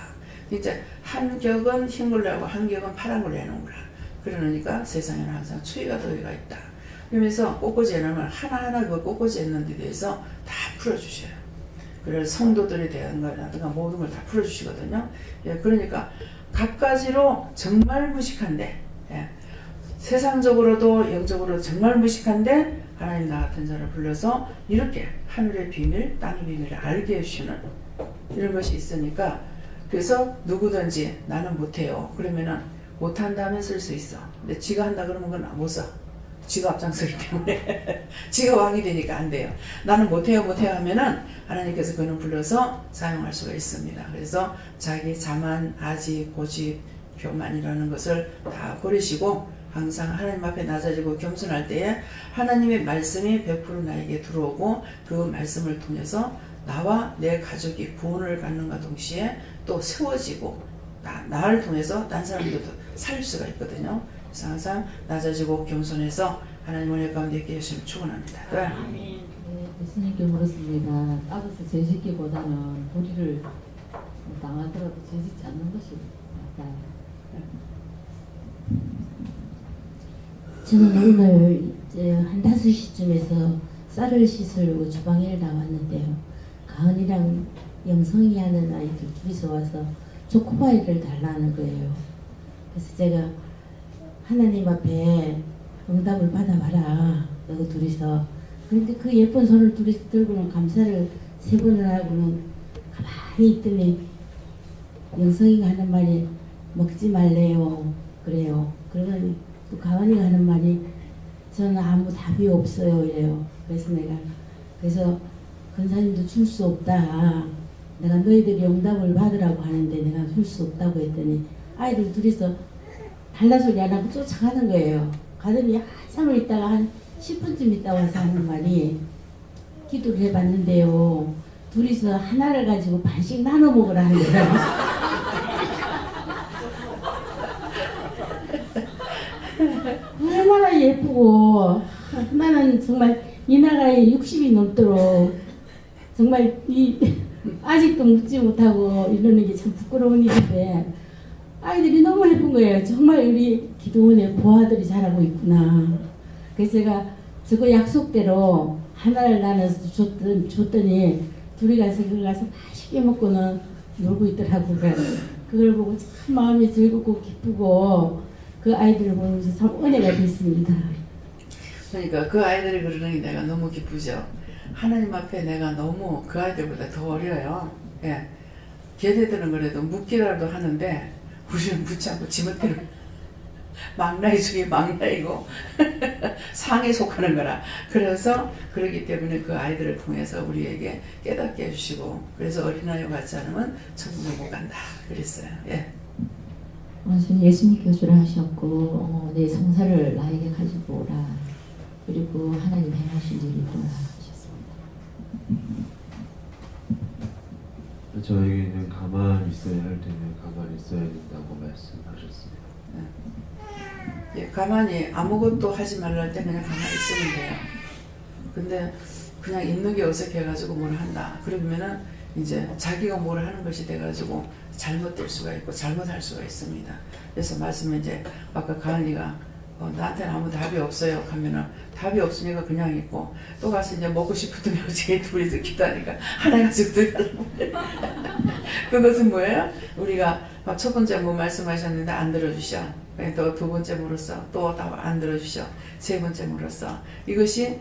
Speaker 1: 이제 한 격은 흰 걸로 하고 한 격은 파란 걸로 해놓은구나. 그러니까 세상에는 항상 추위가 더위가 있다. 그러면서 꽃꽂이 해놓으면 하나하나 그 꽃꽂이 했는 데 대해서 다 풀어주셔요. 그래서 성도들에 대한 거라든가 모든 걸 다 풀어주시거든요. 예, 그러니까 갖가지로 정말 무식한데, 예, 세상적으로도 영적으로 정말 무식한데 하나님 나 같은 자를 불러서 이렇게 하늘의 비밀, 땅의 비밀을 알게 해주시는 이런 것이 있으니까, 그래서 누구든지 나는 못해요. 그러면은 못한다면 쓸 수 있어. 근데 지가 한다 그러면 그건 못 써. 지가 앞장서기 때문에 지가 왕이 되니까 안 돼요. 나는 못해요 하면은 하나님께서 그는 불러서 사용할 수가 있습니다. 그래서 자기 자만, 아지, 고집, 교만이라는 것을 다 버리시고 항상 하나님 앞에 낮아지고 겸손할 때에 하나님의 말씀이 100% 나에게 들어오고 그 말씀을 통해서 나와 내 가족이 구원을 받는과 동시에 또 세워지고 나를 통해서 딴 사람들도 살 수가 있거든요. 그래서 항상 낮아지고 겸손해서 하나님 은혜 가운데 있게 해주시면 축원합니다.
Speaker 3: 네, 예수님께 물었습니다. 따라서 죄짓기보다는 불의를 당하더라도 죄짓지 않는 것이 맞다.
Speaker 15: 저는 오늘 이제 한 5시쯤에서 쌀을 씻으려고 주방에 나왔는데요. 가은이랑 영성이 하는 아이들 둘이서 와서 초코바이를 달라는 거예요. 그래서 제가 하나님 앞에 응답을 받아봐라. 너희 둘이서. 그런데 그 예쁜 손을 둘이서 들고는 감사를 3번을 하고는 가만히 있더니 영성이가 하는 말이 먹지 말래요. 그래요. 그러더니 또 가은이가 하는 말이 저는 아무 답이 없어요. 이래요. 그래서 권사님도 줄 수 없다. 내가 너희들이 응답을 받으라고 하는데 내가 줄 수 없다고 했더니 아이들 둘이서 달라소리 안 하고 쫓아가는 거예요. 가더니 한참을 있다가 한 10분쯤 있다 와서 하는 말이 기도를 해봤는데요. 둘이서 하나를 가지고 반씩 나눠 먹으라는 거예요. 얼마나 예쁘고 나는 정말 이 나라에 60이 넘도록 정말 아직도 묻지 못하고 이러는 게 참 부끄러운 일인데 아이들이 너무 예쁜 거예요. 정말 우리 기도원의 보아들이 잘하고 있구나. 그래서 제가 저거 약속대로 하나를 나눠서 줬더니 둘이 가서 그걸 가서 맛있게 먹고는 놀고 있더라고요. 그걸 보고 참 마음이 즐겁고 기쁘고 그 아이들을 보면서 참 은혜가 됐습니다.
Speaker 1: 그러니까 그 아이들이 그러는 게 내가 너무 기쁘죠. 하나님 앞에 내가 너무 그 아이들보다 더 어려요. 예. 걔네들은 그래도 묻기라도 하는데 우리는 묻지 않고 지멋대로 막나이 중에 막나이고 상에 속하는 거라. 그래서 그렇기 때문에 그 아이들을 통해서 우리에게 깨닫게 해주시고 그래서 어린아이와 같지 않으면 천국에 못 간다 그랬어요. 예.
Speaker 15: 예수님께 교주를 하셨고 내 성사를 나에게 가지고 오라. 그리고 하나님 행하신 일을 보라 하셨습니다.
Speaker 9: 저에게는 가만히 있어야 할 때는 가만히 있어야 된다고 말씀하셨습니다.
Speaker 1: 예, 가만히 아무것도 하지 말라 할 때 그냥 가만히 있으면 돼요. 근데 그냥 있는 게 어색해가지고 뭘 한다. 그러면은 이제 자기가 뭘 하는 것이 돼가지고 잘못될 수가 있고 잘못할 수가 있습니다. 그래서 말씀에 이제 아까 가은이가 나한테는 아무 답이 없어요 하면은 답이 없으니까 그냥 있고 또 가서 이제 먹고 싶은 여자애 둘이서 기도하니까 하나가 죽더라고요. 그것은 뭐예요? 우리가 첫 번째 뭐 말씀하셨는데 안 들어주셔. 또 두 번째 물었어. 또 안 들어주셔. 세 번째 물었어. 이것이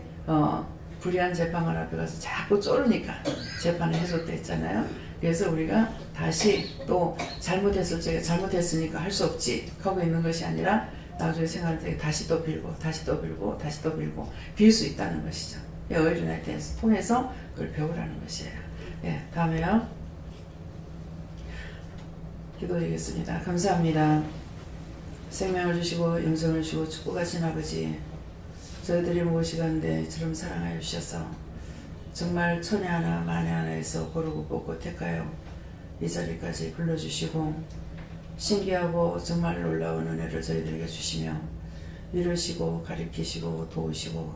Speaker 1: 불의한 재판관 앞에 가서 자꾸 쪼르니까 재판을 해줬다 했잖아요. 그래서 우리가 다시 또 잘못했을 적에 잘못했으니까 할 수 없지 하고 있는 것이 아니라 나중에 생각할 때 다시 또 빌고 다시 또 빌고 다시 또 빌고 빌 수 있다는 것이죠. 어린아이 때 통해서 그걸 배우라는 것이에요. 예, 다음에요. 기도드리겠습니다. 감사합니다. 생명을 주시고 영생을 주시고 축복하신 아버지, 저희들이 무엇이간데 이처럼 사랑하여 주셔서 정말 천에 하나 만에 하나에서 고르고 뽑고 택하여 이 자리까지 불러주시고 신기하고 정말 놀라운 은혜를 저희들에게 주시며 이루시고 가리키시고 도우시고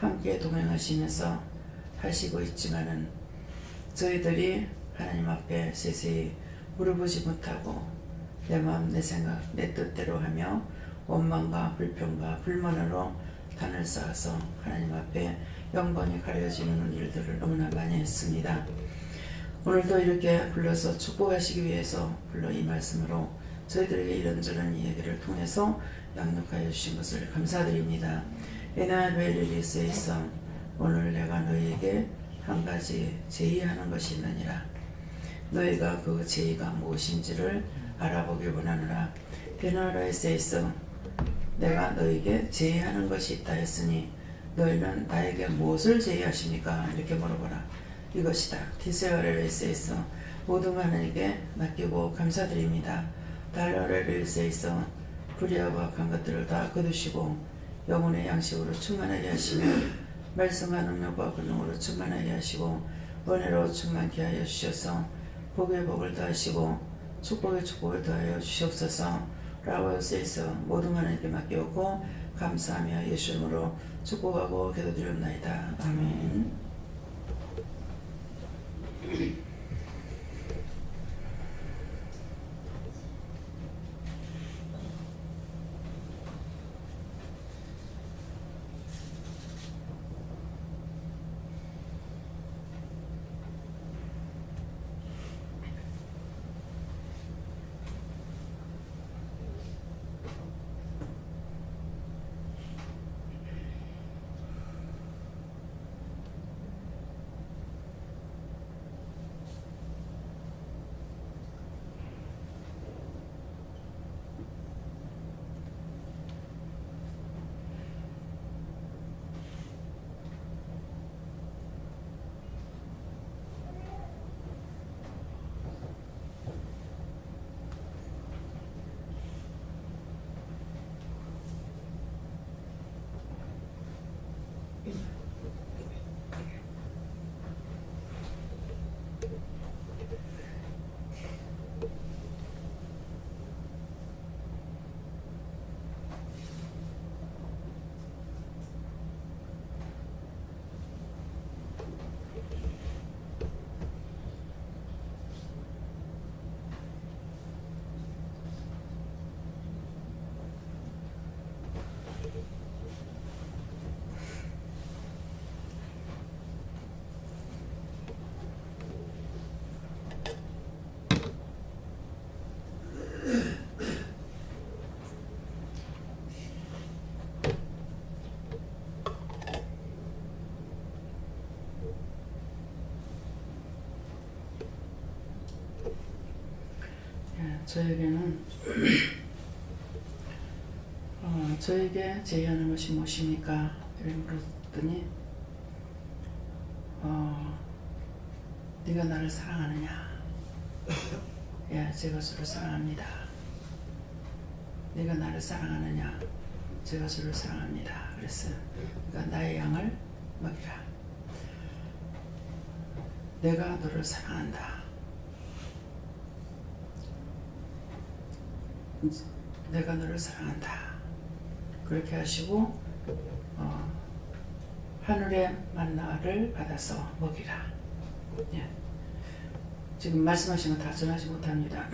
Speaker 1: 함께 동행하시면서 하시고 있지만은 저희들이 하나님 앞에 세세히 물어보지 못하고 내 마음 내 생각 내 뜻대로 하며 원망과 불평과 불만으로 단을 쌓아서 하나님 앞에 영광이 가려지는 일들을 너무나 많이 했습니다. 오늘도 이렇게 불러서 축복하시기 위해서 불러 이 말씀으로 저희들에게 이런저런 이야기를 통해서 양육하여 주신 것을 감사드립니다. 에나벨리리스에 있어 오늘 내가 너희에게 한 가지 제의하는 것이 있느니라. 너희가 그 제의가 무엇인지를 알아보길 원하노라. 베나라에서 있어 내가 너희에게 제의하는 것이 있다 했으니 너희는 나에게 무엇을 제의하십니까? 이렇게 물어보라. 이것이다. 디세어레스에 있어 모든 하나님께 맡기고 감사드립니다. 달러레스에 있어 불의와 악한 것들을 다 거두시고 영혼의 양식으로 충만하게 하시며 말씀과 능력과 권능으로 충만하게 하시고 은혜로 충만케 하여 주셔서 복의 복을 더하시고 축복의 축복을 더하여 주시옵소서. 라오스에서 모든 하나님께 맡기었고 감사하며 예수 이름으로 축복하고 기도드리옵나이다. 아멘. 저에게는 저에게 제의하는 것이 무엇입니까? 이렇게 물었더니 네가 나를 사랑하느냐? 예, 제가 주를 사랑합니다. 네가 나를 사랑하느냐? 제가 주를 사랑합니다. 그랬어요. 그러니까 나의 양을 먹이라. 내가 너를 사랑한다. 내가 너를 사랑한다. 그렇게 하시고 하늘의 만나를 받아서 먹이라. 예. 지금 말씀하신 거 다 전하지 못합니다.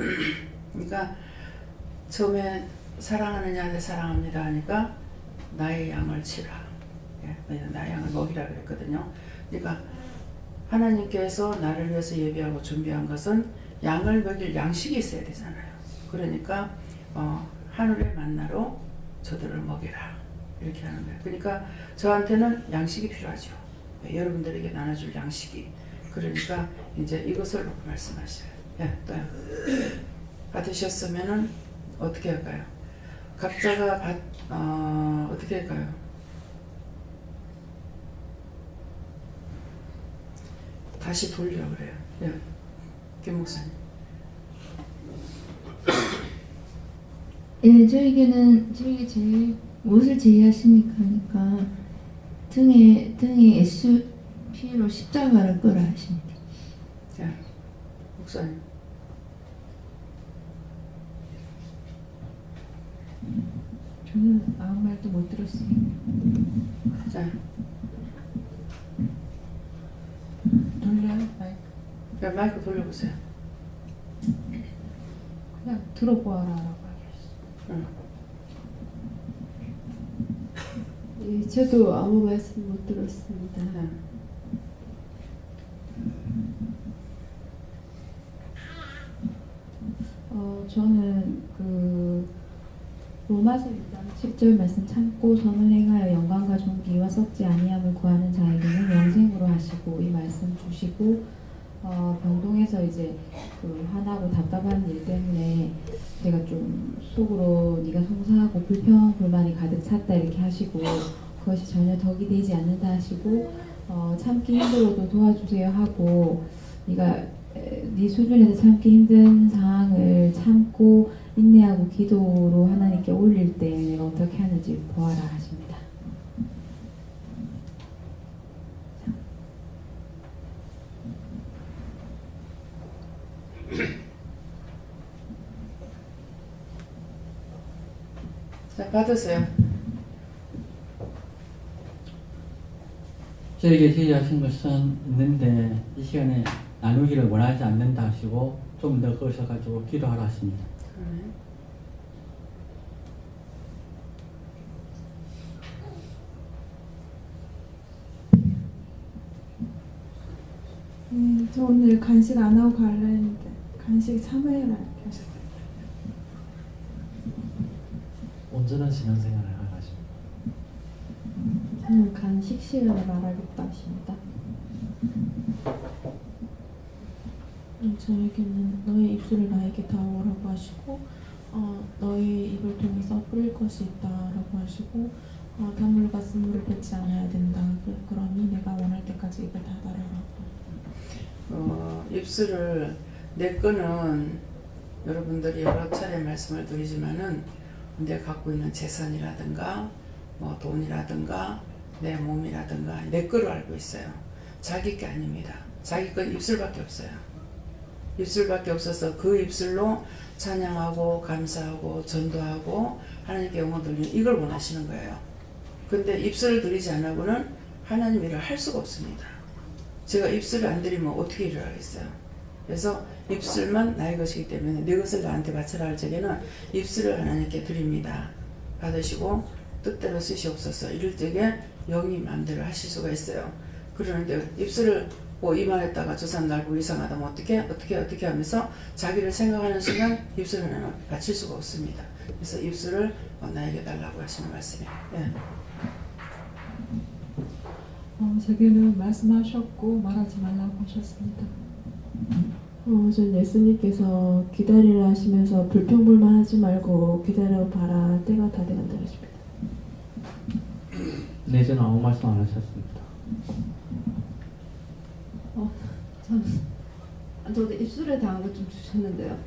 Speaker 1: 그러니까 처음에 사랑하느냐, 네 사랑합니다 하니까 나의 양을 치라. 예. 나의 양을 먹이라 그랬거든요. 그러니까 하나님께서 나를 위해서 예비하고 준비한 것은 양을 먹일 양식이 있어야 되잖아요. 그러니까 하늘의 만나로 저들을 먹이라. 이렇게 하는 거예요. 그러니까 저한테는 양식이 필요하죠. 여러분들에게 나눠줄 양식이. 그러니까 이제 이것을 놓고 말씀하셔요. 예, 또요. 받으셨으면은 어떻게 할까요? 각자가 어떻게 할까요? 다시 돌려 그래요. 예, 김 목사님.
Speaker 11: 예, 저에게 무엇을 제의하십니까 하니까 등에 SP로 십자가를 끌어 하십니다.
Speaker 1: 자, 목사님.
Speaker 7: 저는 아무 말도 못 들었습니다.
Speaker 1: 자,
Speaker 7: 돌려요? 마이크.
Speaker 1: 마이크 돌려보세요.
Speaker 7: 그냥 들어보아라라고 하겠어.
Speaker 3: 예, 저도 아무 말씀 못 들었습니다. 저는 그 로마서 1장 10절 말씀 참고 선을 행하여 영광과 존귀와 썩지 아니함을 구하는 자에게는 영생으로 하시고 이 말씀 주시고 병동에서 이제 그 화나고 답답한 일 때문에 제가 좀 속으로 네가 송사하고 불평불만이 가득 찼다 이렇게 하시고 그것이 전혀 덕이 되지 않는다 하시고 참기 힘들어도 도와주세요 하고 네가 네 수준에서 참기 힘든 상황을 참고 인내하고 기도로 하나님께 올릴 때 내가 어떻게 하는지 보아라 하십니다.
Speaker 1: 자, 받으세요.
Speaker 10: 저에게 제의하신 것은 있는데 이 시간에 나누기를 원하지 않는다 하시고 좀 더 거셔가지고 기도하라 하십니다.
Speaker 8: 저 오늘 간식 안 하고 갈라 했는데 간식 참아해라 이렇게 하셨어요.
Speaker 22: 온전한 신앙생활을 하십니다.
Speaker 3: 저는 간식 시간에 말하겠다 하십니다.
Speaker 12: 저에게는 너의 입술을 나에게 다오라고 하시고 너의 입을 통해서 뿌릴 것이 있다라고 하시고 단물과 쓴물을 뱉지 않아야 된다. 그러니 내가 원할 때까지 입을 닫아라라고.
Speaker 1: 입술을 내 거는 여러분들이 여러 차례 말씀을 드리지만은 내가 갖고 있는 재산이라든가 뭐 돈이라든가 내 몸이라든가 내 거로 알고 있어요. 자기 게 아닙니다. 자기 건 입술밖에 없어요. 입술밖에 없어서 그 입술로 찬양하고 감사하고 전도하고 하나님께 영광 돌리는 이걸 원하시는 거예요. 근데 입술을 들이지 않고는 하나님 일을 할 수가 없습니다. 제가 입술을 안 드리면 어떻게 일을 하겠어요. 그래서 입술만 나의 것이기 때문에 내 것을 나한테 바쳐라 할 적에는 입술을 하나님께 드립니다. 받으시고 뜻대로 쓰시옵소서. 이럴 적에 영이 마음대로 하실 수가 있어요. 그러는데 입술을 뭐 이만했다가 저 사람 날 보고 이상하다 뭐 어떻게 하면서 자기를 생각하는 순간 입술을 하나는 바칠 수가 없습니다. 그래서 입술을 나에게 달라고 하시는 말씀이에요. 예.
Speaker 12: 제게는 말씀하셨고 말하지 말라고 하셨습니다.
Speaker 3: 전 예수님께서 기다리라 하시면서 불평불만하지 말고 기다려봐라 때가 다 돼간다 하십니다.
Speaker 6: 네, 저는 아무 말씀 안 하셨습니다.
Speaker 23: 저도 입술에 대한 거 좀 주셨는데요.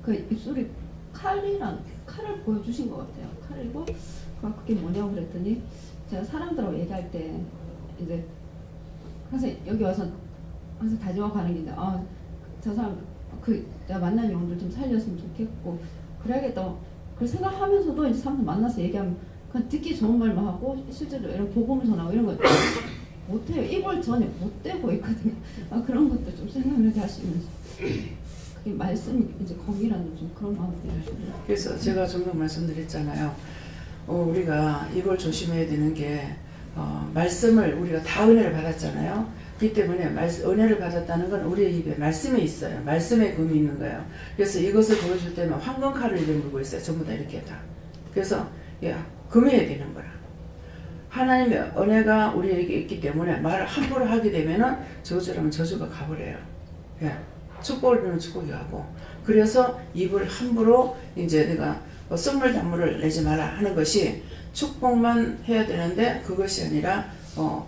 Speaker 23: 그 입술이 칼을 보여주신 것 같아요. 칼이고 그게 뭐냐고 그랬더니 제가 사람들하고 얘기할 때 이제 항상 여기 와서 항상 다짐하고 가는 게 있는데 저 사람 내가 만난 영혼들 좀 살렸으면 좋겠고 그래야겠다. 그 생각하면서도 이제 사람들 만나서 얘기하면 그냥 듣기 좋은 말만 하고 실제로 이런 복음을 전하고 이런 거 못해요. 입을 전혀 못 대고 있거든요. 그런 것도 좀 생각을 하시면서 그게 말씀 이제 거기라는 좀 그런 마음이 들어요.
Speaker 1: 그래서 제가 종종 말씀드렸잖아요. 우리가 이걸 조심해야 되는 게 말씀을 우리가 다 은혜를 받았잖아요. 그렇기 때문에 은혜를 받았다는 건 우리의 입에 말씀이 있어요. 말씀에 금이 있는 거예요. 그래서 이것을 보여줄 때는 황금칼을 입에 물고 있어요. 전부 다 이렇게 다. 그래서 금해야 되는 거라. 하나님의 은혜가 우리에게 있기 때문에 말을 함부로 하게 되면은 저주라면 저주가 가버려요. 축복을 주면 축복이 가고. 그래서 입을 함부로 이제 내가 선물 단물을 내지 마라 하는 것이 축복만 해야 되는데 그것이 아니라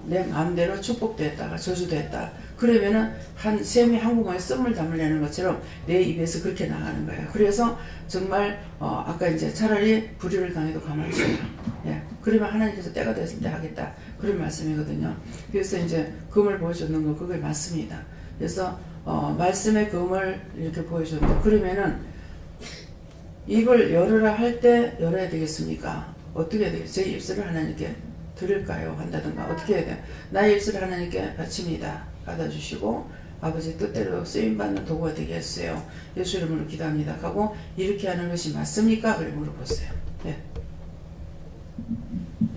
Speaker 1: 내 마음대로 축복됐다가 저주됐다. 그러면은 한 샘이 한구멍에 썸을 담으려는 것처럼 내 입에서 그렇게 나가는 거예요. 그래서 정말 아까 이제 차라리 불의를 당해도 가만히 있어요. 예. 그러면 하나님께서 때가 됐을 때 하겠다. 그런 말씀이거든요. 그래서 이제 금을 보여줬는 거 그게 맞습니다. 그래서 말씀의 금을 이렇게 보여줬는데 그러면은 입을 열으라 할 때 열어야 되겠습니까? 어떻게 해야 되겠어요? 제 입술을 하나님께 드릴까요? 한다든가 어떻게 해야 돼요? 나의 입술을 하나님께 바칩니다. 받아주시고 아버지 뜻대로 쓰임받는 도구가 되게 해주세요. 예수 이름으로 기도합니다. 하고 이렇게 하는 것이 맞습니까? 그래 물어보세요. 예.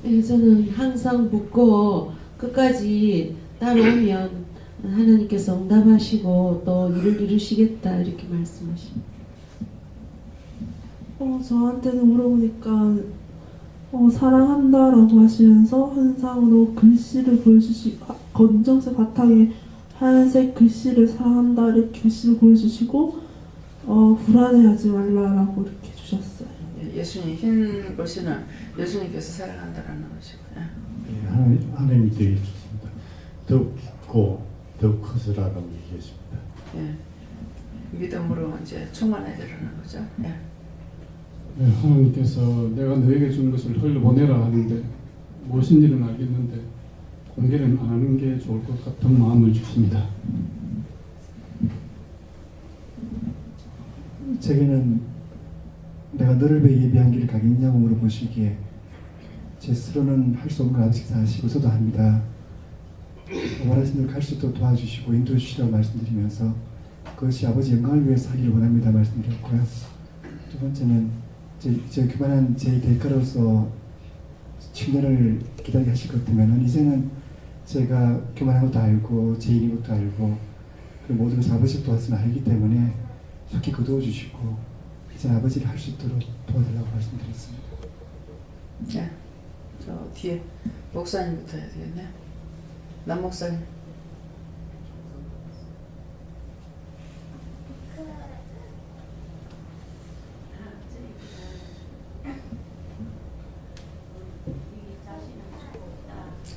Speaker 3: 예, 저는 항상 묻고 끝까지 따라오면 하나님께서 응답하시고 또 일을 이루시겠다 이렇게 말씀하십니다.
Speaker 2: 저한테는 물어보니까 사랑한다라고 하시면서 환상으로 글씨를 보여주시고 검정색 바탕에 하얀색 글씨를 사랑한다 이렇게 글씨를 보여주시고 불안해하지 말라라고 이렇게 주셨어요.
Speaker 1: 예수님 흰 글씨는 예수님께서 사랑한다라는 것이고.
Speaker 13: 예, 하나님께 주십니다. 더욱 깊고 더욱 커서라고 얘기하십니다.
Speaker 1: 예, 믿음으로 이제 충만해야 되는 거죠. 예.
Speaker 16: 네, 하나님께서 내가 너에게 준 것을 흘려보내라 하는데 무엇인지는 알겠는데 공개는 안 하는 게 좋을 것 같은 마음을 주십니다.
Speaker 24: 제게는 내가 너를 왜 예비한 길을 가겠냐고 물어보시기에 제 스스로는 할 수 없는 걸 아버지께서 하시고서도 합니다. 원하신 대로 갈 수 있도록 도와주시고 인도해 주시라고 말씀드리면서 그것이 아버지 영광을 위해서 하기를 원합니다 말씀드렸고요. 두 번째는 제 교만한 제 대가로서 7년을 기다리게 하실 것 같으면 이제는 제가 교만한 것도 알고 제 일인 것도 알고 그 모든 것을 아버지가 도왔으면 알기 때문에 속히 거두어 주시고 이제는 아버지를 할 수 있도록 도와달라고 말씀드렸습니다.
Speaker 1: 네, 저 뒤에 목사님부터 해야 되겠네. 남 목사님.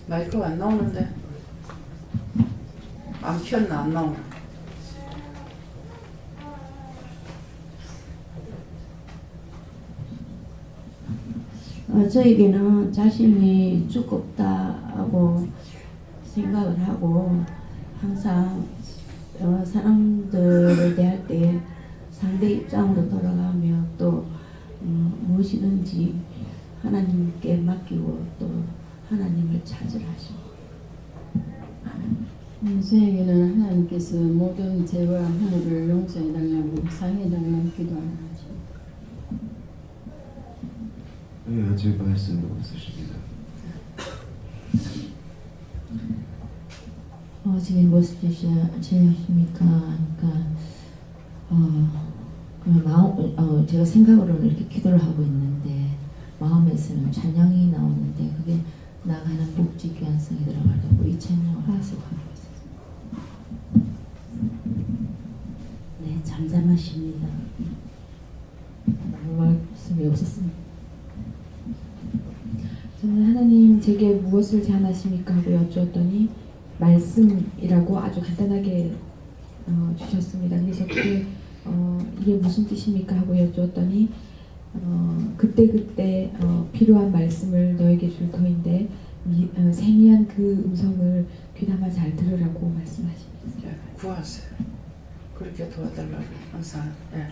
Speaker 1: 마이크가 안 나오는데 안 켰나 안 나오나?
Speaker 3: 저에게는 자신이 두껍다고 생각을 하고 항상 사람들을 대할 때 상대 입장으로 돌아가며 또 무엇이든지 하나님께 맡기고 또 하나님을 찾으라 하시고
Speaker 25: 저에게는 하나님께서 모든 죄와 허물을 용서해 달라고 상해 달라고 기도하는 하죠.
Speaker 9: 네, 아직 말씀이 없으십니다.
Speaker 11: 지금 무엇을 제시하십니까? 그러니까 제가 생각으로는 이렇게 기도를 하고 있는데 마음에서는 찬양이 나오는데 그게 나가는 복지 귀환성에 들어가려고 이 찬양을 계속하고 있어요.
Speaker 15: 네, 잠잠하십니다.
Speaker 26: 아무 말씀이 없었습니다. 저는 하나님 제게 무엇을 제안하십니까 하고 여쭈었더니 말씀이라고 아주 간단하게 주셨습니다. 그래서 그게 이게 무슨 뜻입니까 하고 여쭈었더니 그때 필요한 말씀을 너에게 줄 터인데 세미한 그 음성을 귀담아 잘 들으라고 말씀하십니다.
Speaker 1: 구하세요. 그렇게 도와달라고 항상. 예.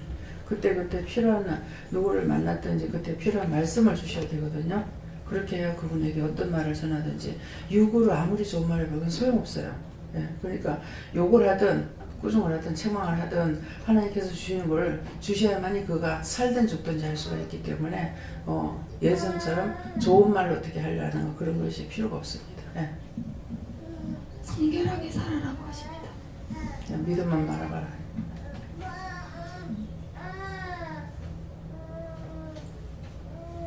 Speaker 1: 그때 필요한 누구를 만났든지 그때 필요한 말씀을 주셔야 되거든요. 그렇게 해야 그분에게 어떤 말을 전하든지 육으로 아무리 좋은 말을 배우면 소용없어요. 예. 그러니까 욕을 하든 꾸중을 하든 책망을 하든 하나님께서 주시는 걸 주셔야만이 그가 살든 죽든지 할 수가 있기 때문에 예전처럼 좋은 말로 어떻게 하려는 거 그런 것이 필요가 없습니다. 예.
Speaker 4: 친결하게 살아라고 하십니다.
Speaker 1: 그냥 믿음만 말아봐라.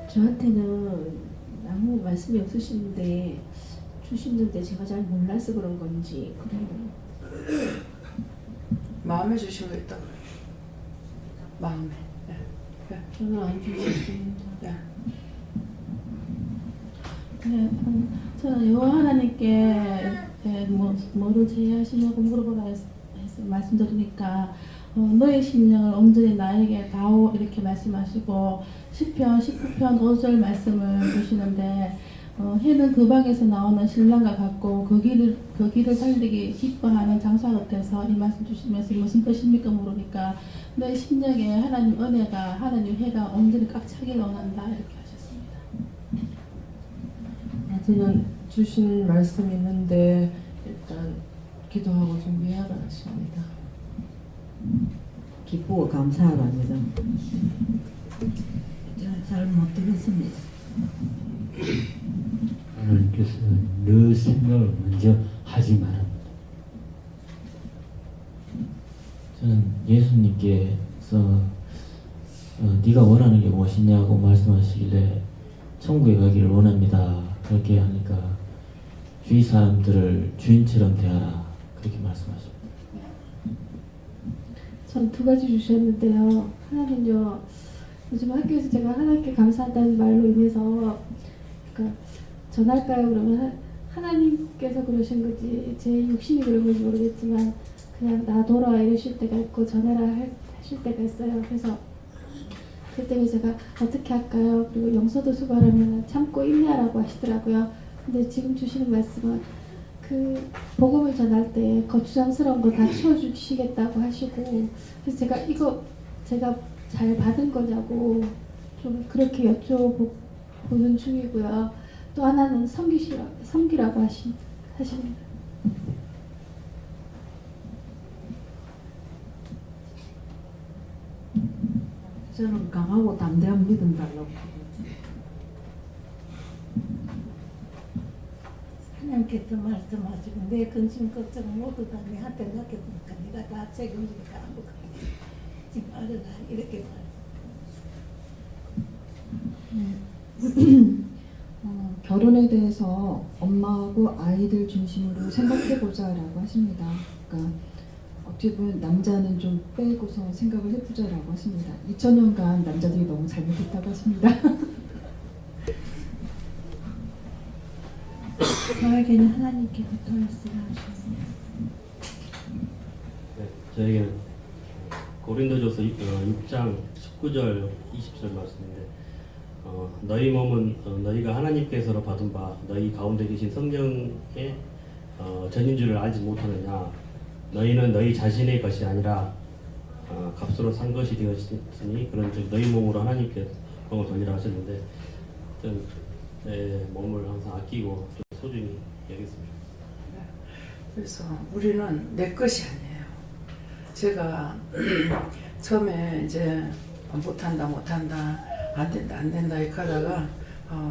Speaker 26: 저한테는 아무 말씀이 없으신데 주시는데 제가 잘 몰라서 그런 건지 그래요.
Speaker 1: 마음에 주신 거 있다고. 마음에. 네.
Speaker 26: 저는 안 주셨습니다.
Speaker 1: 네.
Speaker 21: 네, 저는 여호와 하나님께 뭐를 제의하시냐고 물어보라 해서 말씀드리니까 너의 심령을 온전히 나에게 다오 이렇게 말씀하시고 시편 19편 5절 말씀을 주시는데 해는 그 방에서 나오는 신랑과 같고 그 길을 달리기 기뻐하는 장사 같아서 이 말씀 주시면서 무슨 뜻입니까 물으니까 너의 심령에 하나님 은혜가 하나님 해가 온전히 꽉 차기를 원한다 이렇게 하셨습니다.
Speaker 5: 저는 주신 말씀 있는데 일단 기도하고 준비하라 하십니다.
Speaker 7: 기쁘고 감사하랍니다.
Speaker 11: 저는 잘 못 듣겠습니다.
Speaker 10: 하나님께서 너 생각을 먼저 하지 말랍니다. 저는 예수님께서 네가 원하는 게 무엇이냐고 말씀하시길래 천국에 가기를 원합니다. 그렇게 하니까 주위 사람들을 주인처럼 대하라 그렇게 말씀하십니다.
Speaker 23: 전 두 가지 주셨는데요. 하나는요, 요즘 학교에서 제가 하나님께 감사한다는 말로 인해서 그러니까 전할까요? 그러면 하나님께서 그러신 거지 제 욕심이 그런 건지 모르겠지만 그냥 놔둬라 이러실 때가 있고 전해라 하실 때가 있어요. 그래서 그때 제가 어떻게 할까요? 그리고 영서도 수고하라면 참고 인내하라고 하시더라고요. 근데 지금 주시는 말씀은 그 복음을 전할 때 거추장스러운 거 다 치워주시겠다고 하시고 그래서 제가 잘 받은 거냐고 좀 그렇게 여쭤보는 중이고요. 또 하나는 섬기라고 하십니다.
Speaker 7: 저는 강하고 담대한 믿음 달라고.
Speaker 14: 하나님께서 말씀하시고 내 근심 걱정 모두 다 내한테 맡겨두니까 네가 다 책임지니까 아무것도 하지 말아라 이렇게
Speaker 2: 결혼에 대해서 엄마하고 아이들 중심으로 생각해보자라고 하십니다. 그러니까 어떻게 보면 남자는 좀 빼고서 생각을 해보자라고 하십니다. 2000년간 남자들이 너무 잘못했다고 하십니다.
Speaker 14: 저에게는 하나님께 붙어있으라 하셨습니다.
Speaker 17: 네, 저에게는 고린도전서 6장 19절 20절 말씀인데 너희 몸은 너희가 하나님께서로 받은 바 너희 가운데 계신 성령의 전인 줄을 알지 못하느냐 너희는 너희 자신의 것이 아니라 값으로 산 것이 되었으니 그런즉 너희 몸으로 하나님께 영광을 돌리라 하셨는데 저는 내 몸을 항상 아끼고 좀 소중히 여겼습니다.
Speaker 1: 그래서 우리는 내 것이 아니에요. 제가 처음에 이제 못한다 안 된다 이렇게 하다가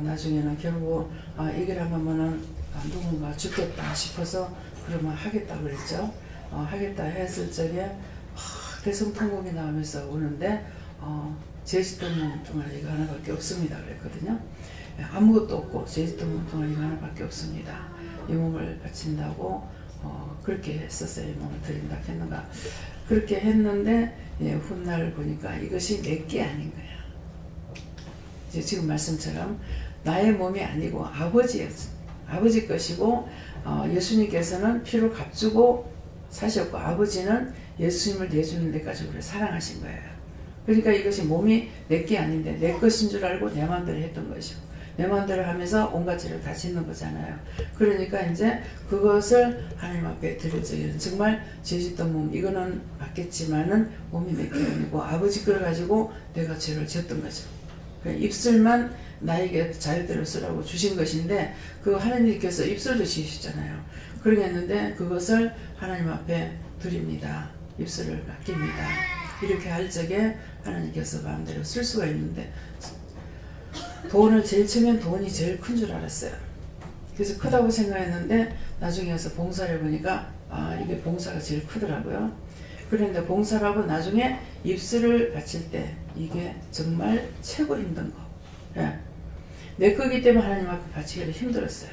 Speaker 1: 나중에는 결국 이걸 하면은 누군가 죽겠다 싶어서 그러면 하겠다 그랬죠. 하겠다 했을 적에 대성통곡이 나오면서 오는데 제주도문 동아리 이거 하나밖에 없습니다 그랬거든요. 아무것도 없고 제주도문 동아리 이거 하나밖에 없습니다. 이 몸을 바친다고 그렇게 했었어요. 이 몸을 드린다 했는가 그렇게 했는데 훗날 보니까 이것이 내게 아닌 거야. 이제 지금 말씀처럼 나의 몸이 아니고 아버지였어. 아버지 것이고 예수님께서는 피로 값주고 사셨고 아버지는 예수님을 내주는 데까지 우리를 사랑하신 거예요. 그러니까 이것이 몸이 내게 아닌데 내 것인 줄 알고 내 마음대로 했던 것이고 내 마음대로 하면서 온갖 죄를 다 짓는 거잖아요. 그러니까 이제 그것을 하나님 앞에 드릴 적에는 정말 죄짓던 몸 이거는 맞겠지만은 몸이 내게 아니고 아버지 걸 가지고 내가 죄를 지었던 거죠. 입술만 나에게 자유대로 쓰라고 주신 것인데 그 하나님께서 입술도 지으셨잖아요. 그러겠는데 그것을 하나님 앞에 드립니다. 입술을 맡깁니다. 이렇게 할 적에 하나님께서 마음대로 쓸 수가 있는데 돈을 제일 치면 돈이 제일 큰 줄 알았어요. 그래서 크다고 생각했는데 나중에 와서 봉사를 해보니까 이게 봉사가 제일 크더라고요. 그런데 봉사라고 나중에 입술을 바칠 때 이게 정말 최고 힘든 거. 내 거기 때문에 하나님 앞에 바치기가 힘들었어요.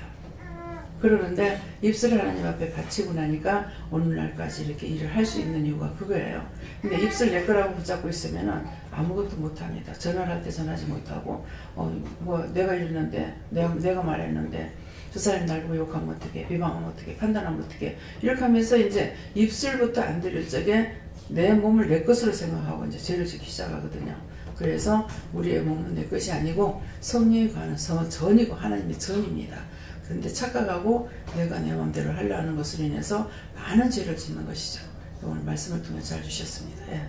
Speaker 1: 그러는데 입술을 하나님 앞에 바치고 나니까 오늘날까지 이렇게 일을 할 수 있는 이유가 그거예요. 근데 입술 내 거라고 붙잡고 있으면은 아무것도 못합니다. 전화를 할 때 전하지 못하고 뭐 내가 이랬는데 내가 말했는데 저 사람이 날 보고 욕하면 어떻게, 비방하면 어떻게, 판단하면 어떻게, 이렇게 하면서 이제 입술부터 안 들릴 적에 내 몸을 내 것으로 생각하고 이제 죄를 짓기 시작하거든요. 그래서 우리의 몸은 내 것이 아니고 성령이 가는 전이고 하나님의 전입니다. 근데 착각하고 내가 내 마음대로 하려 하는 것으로 인해서 많은 죄를 짓는 것이죠. 오늘 말씀을 통해 잘 주셨습니다. 예.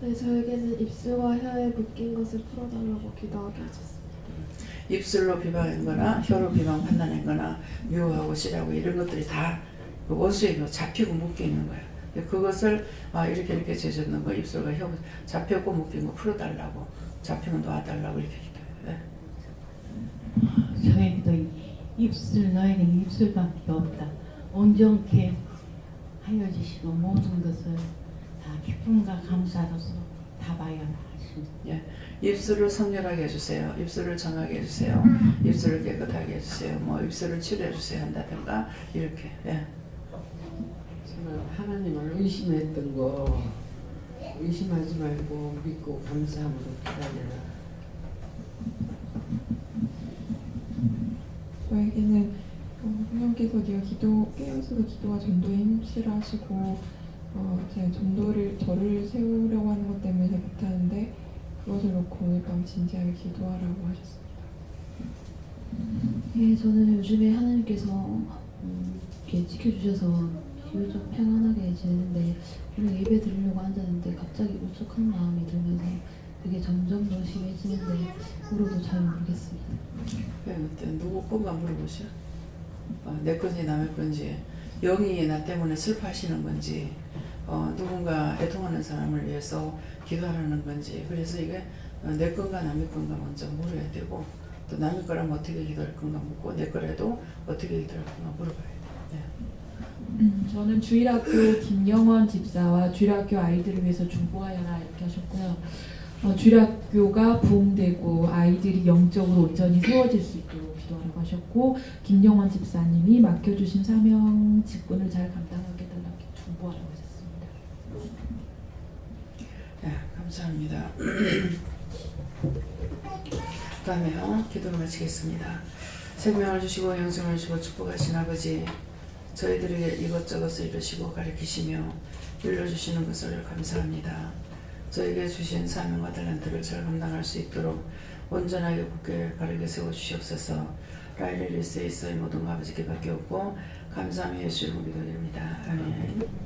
Speaker 8: 네, 저에게는 입술과 혀에 묶인 것을 풀어달라고 기도하게 하셨습니다.
Speaker 1: 입술로 비방하거나 혀로 비방 판단하거나 미워하고 싫어하고 이런 것들이 다 그 원수에 잡히고 묶여 있는 거예요. 그것을 이렇게 죄졌는 거 입술과 혀 잡혔고 묶인 거 풀어달라고, 잡히면 놔달라고 이렇게 기도해요. 네.
Speaker 12: 저에게도 입술, 너에게는 입술밖에 없다. 온전케 하여 주시고 모든 것을 다 기쁨과 감사로서 다 봐야 하십니다.
Speaker 1: 예. 입술을 성결하게 해주세요. 입술을 정하게 해주세요. 입술을 깨끗하게 해주세요. 뭐 입술을 치료해 주세요 한다든가 이렇게. 예.
Speaker 18: 정말 하나님을 의심했던 거 의심하지 말고 믿고 감사함으로 기다려라.
Speaker 19: 저에게는 하나님께서 네가 깨어있어서 기도와 전도에 힘쓰라시고 제가 저를 세우려고 하는 것 때문에 잘 못하는데 그것을 놓고 오늘 밤 진지하게 기도하라고 하셨습니다.
Speaker 26: 예, 저는 요즘에 하나님께서 이렇게 지켜주셔서 비교적 평안하게 지내는데 오늘 예배 드리려고 앉았는데 갑자기 울적한 마음이 들면서 그게 점점 더 심해지는데 물어도 잘 모르겠습니다.
Speaker 1: 그때 누구 건가 물어보셔? 내 건지 남의 건지, 영이 나 때문에 슬퍼하시는 건지, 누군가 애통하는 사람을 위해서 기도하라는 건지. 그래서 이게 내 건가 남의 건가 먼저 물어야 되고, 또 남의 거라면 어떻게 기도할 건가 묻고, 내 거라도 어떻게 기도할 건가 물어봐야 돼요. 네.
Speaker 19: 저는 주일학교 김영원 집사와 주일학교 아이들을 위해서 중보하여라 이렇게 하셨고요. 주일학교가 부흥되고 아이들이 영적으로 온전히 세워질 수 있도록 기도하라고 하셨고, 김영원 집사님이 맡겨주신 사명 직분을 잘 감당하게 해달라고 중보하라고 하셨습니다.
Speaker 1: 네, 감사합니다. 그 다음에요, 기도를 마치겠습니다. 생명을 주시고 영생을 주시고 축복하신 아버지, 저희들에게 이것저것을 이루시고 가르치시며 일러주시는 것을 감사합니다. 저에게 주신 사명과 달란트를 잘 감당할 수 있도록 온전하게 굳게 바르게 세워주시옵소서. 라일리스에 있어의 모든 아버지께 밖에 없고 감사하며 예수 이름으로 기도드립니다. 아멘.